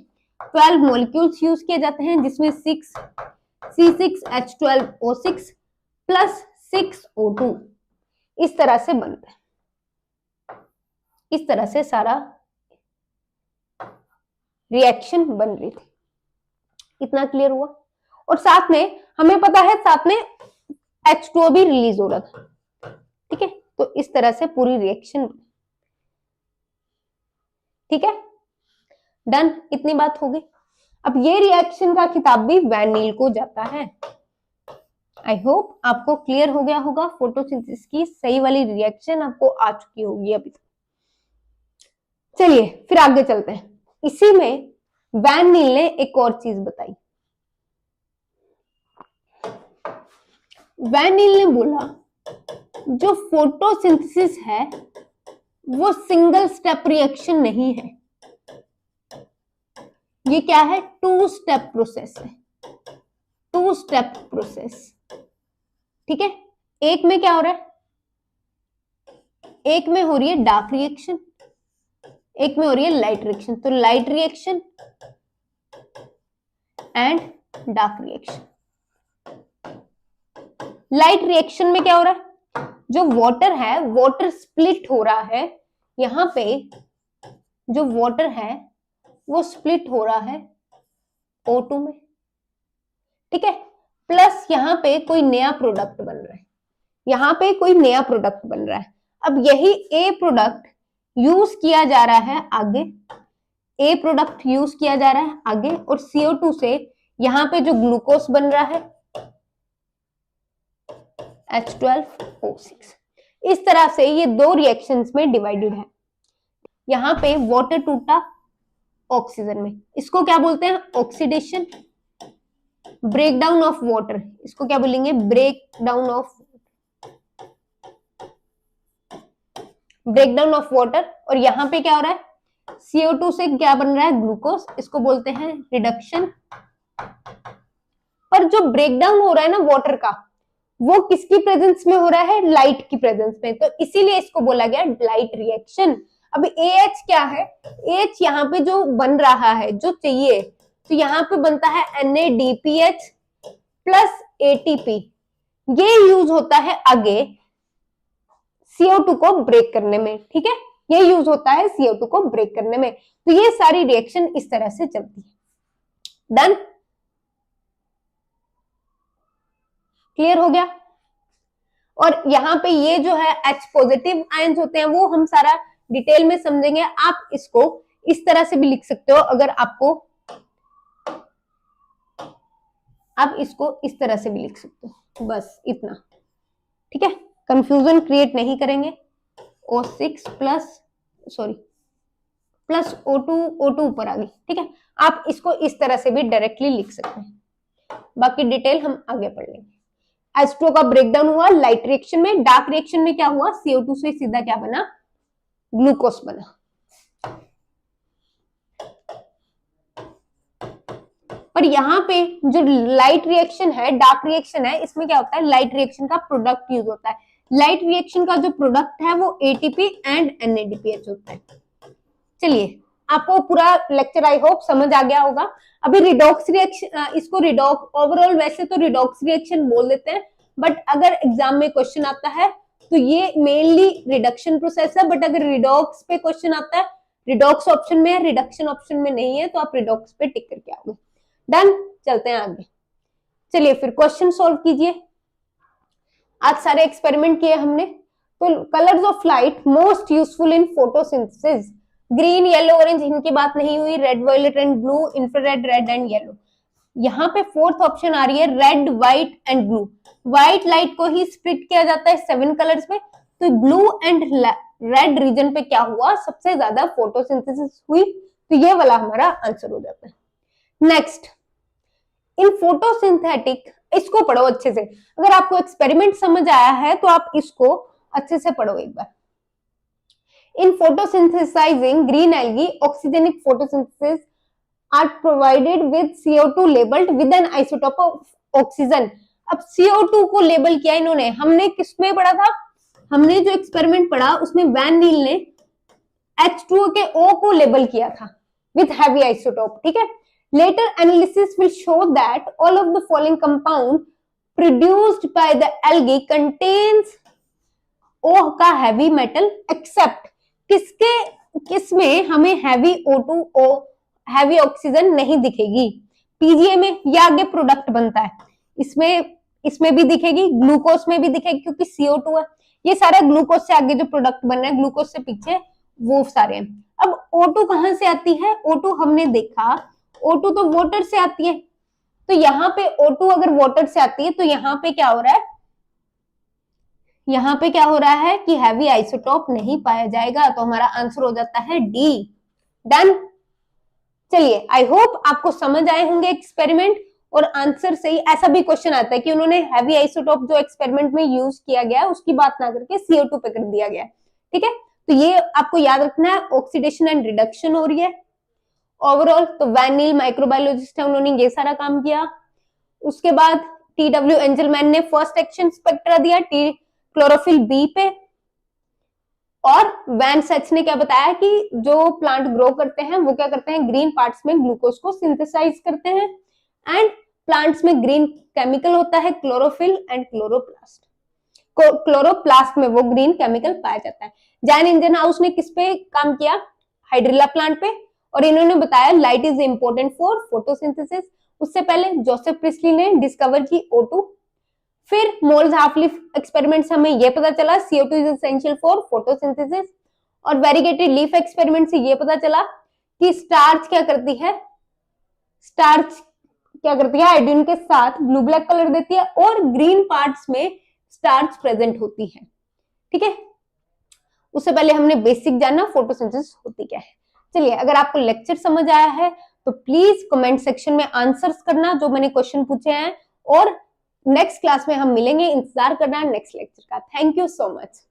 12 मॉलिक्यूल्स यूज किए जाते हैं, जिसमें C6H12O6 प्लस 6O2 इस तरह से बनता है। इस तरह से सारा रिएक्शन बन रही थी। इतना क्लियर हुआ। और साथ में हमें पता है, साथ में H2O भी रिलीज हो रहा था, ठीक है। तो इस तरह से पूरी रिएक्शन, ठीक है, डन, इतनी बात हो गई। अब ये रिएक्शन का खिताब भी वैन नील को जाता है। आई होप आपको क्लियर हो गया होगा, फोटोसिंथेसिस की सही वाली रिएक्शन आपको आ चुकी होगी अभी तक। चलिए फिर आगे चलते हैं। इसी में वैन नील ने एक और चीज बताई। वैन नील ने बोला जो फोटोसिंथेसिस है वो सिंगल स्टेप रिएक्शन नहीं है, ये क्या है, टू स्टेप प्रोसेस है, टू स्टेप प्रोसेस। ठीक है, एक में क्या हो रहा है, एक में हो रही है डार्क रिएक्शन, एक में हो रही है लाइट रिएक्शन। तो light reaction and dark reaction. Light reaction में क्या हो रहा है, जो वाटर है वाटर स्प्लिट हो रहा है, यहां पे जो वाटर है वो स्प्लिट हो रहा है O2 में। ठीक है, प्लस यहां पे कोई नया प्रोडक्ट बन रहा है, यहां पे कोई नया प्रोडक्ट बन रहा है। अब यही ए प्रोडक्ट यूज किया जा रहा है आगे, ए प्रोडक्ट यूज किया जा रहा है आगे, और CO2 से यहां पे जो ग्लूकोज बन रहा है H12O6। इस तरह से ये दो रिएक्शंस में डिवाइडेड है। यहां पे वाटर टूटा ऑक्सीजन में, इसको क्या बोलते हैं, ऑक्सीडेशन। ब्रेकडाउन ऑफ वाटर, इसको क्या बोलेंगे, ब्रेकडाउन ऑफ वाटर। और यहां पे क्या हो रहा है, CO2 से क्या बन रहा है, ग्लूकोज, इसको बोलते हैं रिडक्शन। पर जो ब्रेकडाउन हो रहा है ना वाटर का, वो किसकी प्रेजेंस में हो रहा है, लाइट की प्रेजेंस में, तो इसीलिए इसको बोला गया लाइट रिएक्शन। अब AH क्या है, H यहाँ पे जो बन रहा है जो चाहिए, तो यहाँ पे बनता है NADPH प्लस ATP। ये यूज होता है आगे CO2 को ब्रेक करने में। ठीक है, ये यूज होता है CO2 को ब्रेक करने में। तो ये सारी रिएक्शन इस तरह से चलती है। डन, क्लियर हो गया। और यहाँ पे ये जो है H पॉजिटिव आयंस होते हैं, वो हम सारा डिटेल में समझेंगे। आप इसको इस तरह से भी लिख सकते हो, अगर आपको, आप इसको इस तरह से भी लिख सकते हो, बस इतना। ठीक है, कंफ्यूजन क्रिएट नहीं करेंगे। O6 प्लस O2 ऊपर आ गई। ठीक है, आप इसको इस तरह से भी डायरेक्टली लिख सकते हैं, बाकी डिटेल हम आगे पढ़ लेंगे। H2O का ब्रेकडाउन हुआ लाइट रिएक्शन में। डार्क रिएक्शन में क्या हुआ, CO2 से सीधा क्या बना, ग्लूकोज बना। पर यहाँ पे जो लाइट रिएक्शन है, डार्क रिएक्शन है, इसमें क्या होता है, लाइट रिएक्शन का प्रोडक्ट यूज होता है। लाइट रिएक्शन का जो प्रोडक्ट है वो ATP एंड NADPH होता है। चलिए, आपको पूरा लेक्चर आई होप समझ आ गया होगा। अभी रिडॉक्स रिएक्शन, इसको रिडॉक्स, ओवरऑल वैसे तो रिडॉक्स रिएक्शन बोल देते हैं, बट अगर एग्जाम में क्वेश्चन आता है तो ये मेनली रिडक्शन प्रोसेस है। बट अगर रिडॉक्स पे क्वेश्चन आता है, रिडॉक्स ऑप्शन में है, रिडक्शन ऑप्शन में नहीं है, तो आप रिडॉक्स पे टिक करके आओगे। डन, चलते हैं आगे। चलिए फिर क्वेश्चन सॉल्व कीजिए। आज सारे एक्सपेरिमेंट किए हमने। तो colours of light most useful in photosynthesis, green, yellow, orange, इनकी बात नहीं हुई। Red, violet and blue, infrared, red and yellow. यहाँ पे फोर्थ ऑप्शन आ रही है red, white and blue. White light को ही स्प्लिट किया जाता है 7 कलर्स में, तो ब्लू एंड रेड रीजन पे क्या हुआ, सबसे ज्यादा फोटोसिंथेसिस हुई। तो ये वाला हमारा आंसर हो जाता है। नेक्स्ट, इन फोटोसिंथेटिक, इसको पढ़ो अच्छे से। अगर आपको एक्सपेरिमेंट समझ आया है तो आप इसको अच्छे से पढ़ो एक बार। In photosynthesising green algae, oxygenic photosynthesis are provided with CO2 labelled with an isotope of oxygen. अब CO2 को लेबल किया इन्होंने, हमने किसमें पढ़ा था, हमने जो एक्सपेरिमेंट पढ़ा उसमें वैन नील ने H2O के O को लेबल किया था विद हैवी आइसोटोप। ठीक है, later analysis will show that all of the following compound produced by the algae contains O का heavy metal except किसमें हमें हैवी O2O, हैवी ऑक्सीजन नहीं दिखेगी। PGA में ये आगे प्रोडक्ट बनता है, इसमें भी दिखेगी, ग्लूकोज में भी दिखेगी क्योंकि CO2 है। ये सारा ग्लूकोज से आगे जो प्रोडक्ट बन रहा है, ग्लूकोज से पीछे वो सारे हैं। अब O2 कहां से आती है, O2 हमने देखा O2 तो वाटर से आती है, तो यहाँ पे O2 अगर वाटर से आती है तो यहाँ पे क्या हो रहा है, यहाँ पे क्या हो रहा है कि हैवी आइसोटोप नहीं पाया जाएगा। तो हमारा आंसर हो जाता है डी। डन। चलिए, आई होप आपको समझ आए होंगे एक्सपेरिमेंट। और आंसर सही। ऐसा भी क्वेश्चन आता है कि उन्होंने हैवी आइसोटोप जो एक्सपेरिमेंट में यूज किया गया है उसकी बात ना करके CO2 पे कर दिया गया है। ठीक है, तो ये आपको याद रखना है, ऑक्सीडेशन एंड रिडक्शन हो रही है ओवरऑल। तो वैन नील माइक्रोबायोलॉजिस्ट है, उन्होंने ये सारा काम किया। उसके बाद TW एंजलमैन ने फर्स्ट एक्शन स्पेक्ट्रा दिया क्लोरोफिल बी पे, और वैन सच ने क्या बताया कि जो प्लांट ग्रो करते हैं वो क्या करते हैं, ग्रीन पार्ट्स में ग्लूकोज को सिंथेसाइज करते हैं, एंड प्लांट्स में ग्रीन केमिकल होता है क्लोरोफिल एंड क्लोरोप्लास्ट। क्लोरोप्लास्ट में वो ग्रीन केमिकल पाया जाता है। जैन इंजनहाउस ने किस पे काम किया, हाइड्रिला प्लांट पे, और इन्होंने बताया light is important for photosynthesis. उससे पहले जोसेफ प्रिस्टली ने डिस्कवर की O2। फिर मोल्स हाफ लीफ एक्सपेरिमेंट हमें यह पता चला CO2 is essential for photosynthesis, और वेरीगेटेड लीफ एक्सपेरिमेंट से यह पता चला कि स्टार्च क्या करती है, आयोडीन के साथ ब्लू ब्लैक कलर देती है, और ग्रीन पार्ट्स में स्टार्च प्रेजेंट होती है। ठीक है, उससे पहले हमने बेसिक जाना फोटोसिंथेसिस होती क्या है। चलिए, अगर आपको लेक्चर समझ आया है तो प्लीज कमेंट सेक्शन में आंसर्स करना जो मैंने क्वेश्चन पूछे हैं, और नेक्स्ट क्लास में हम मिलेंगे, इंतजार करना नेक्स्ट लेक्चर का। Thank you so much.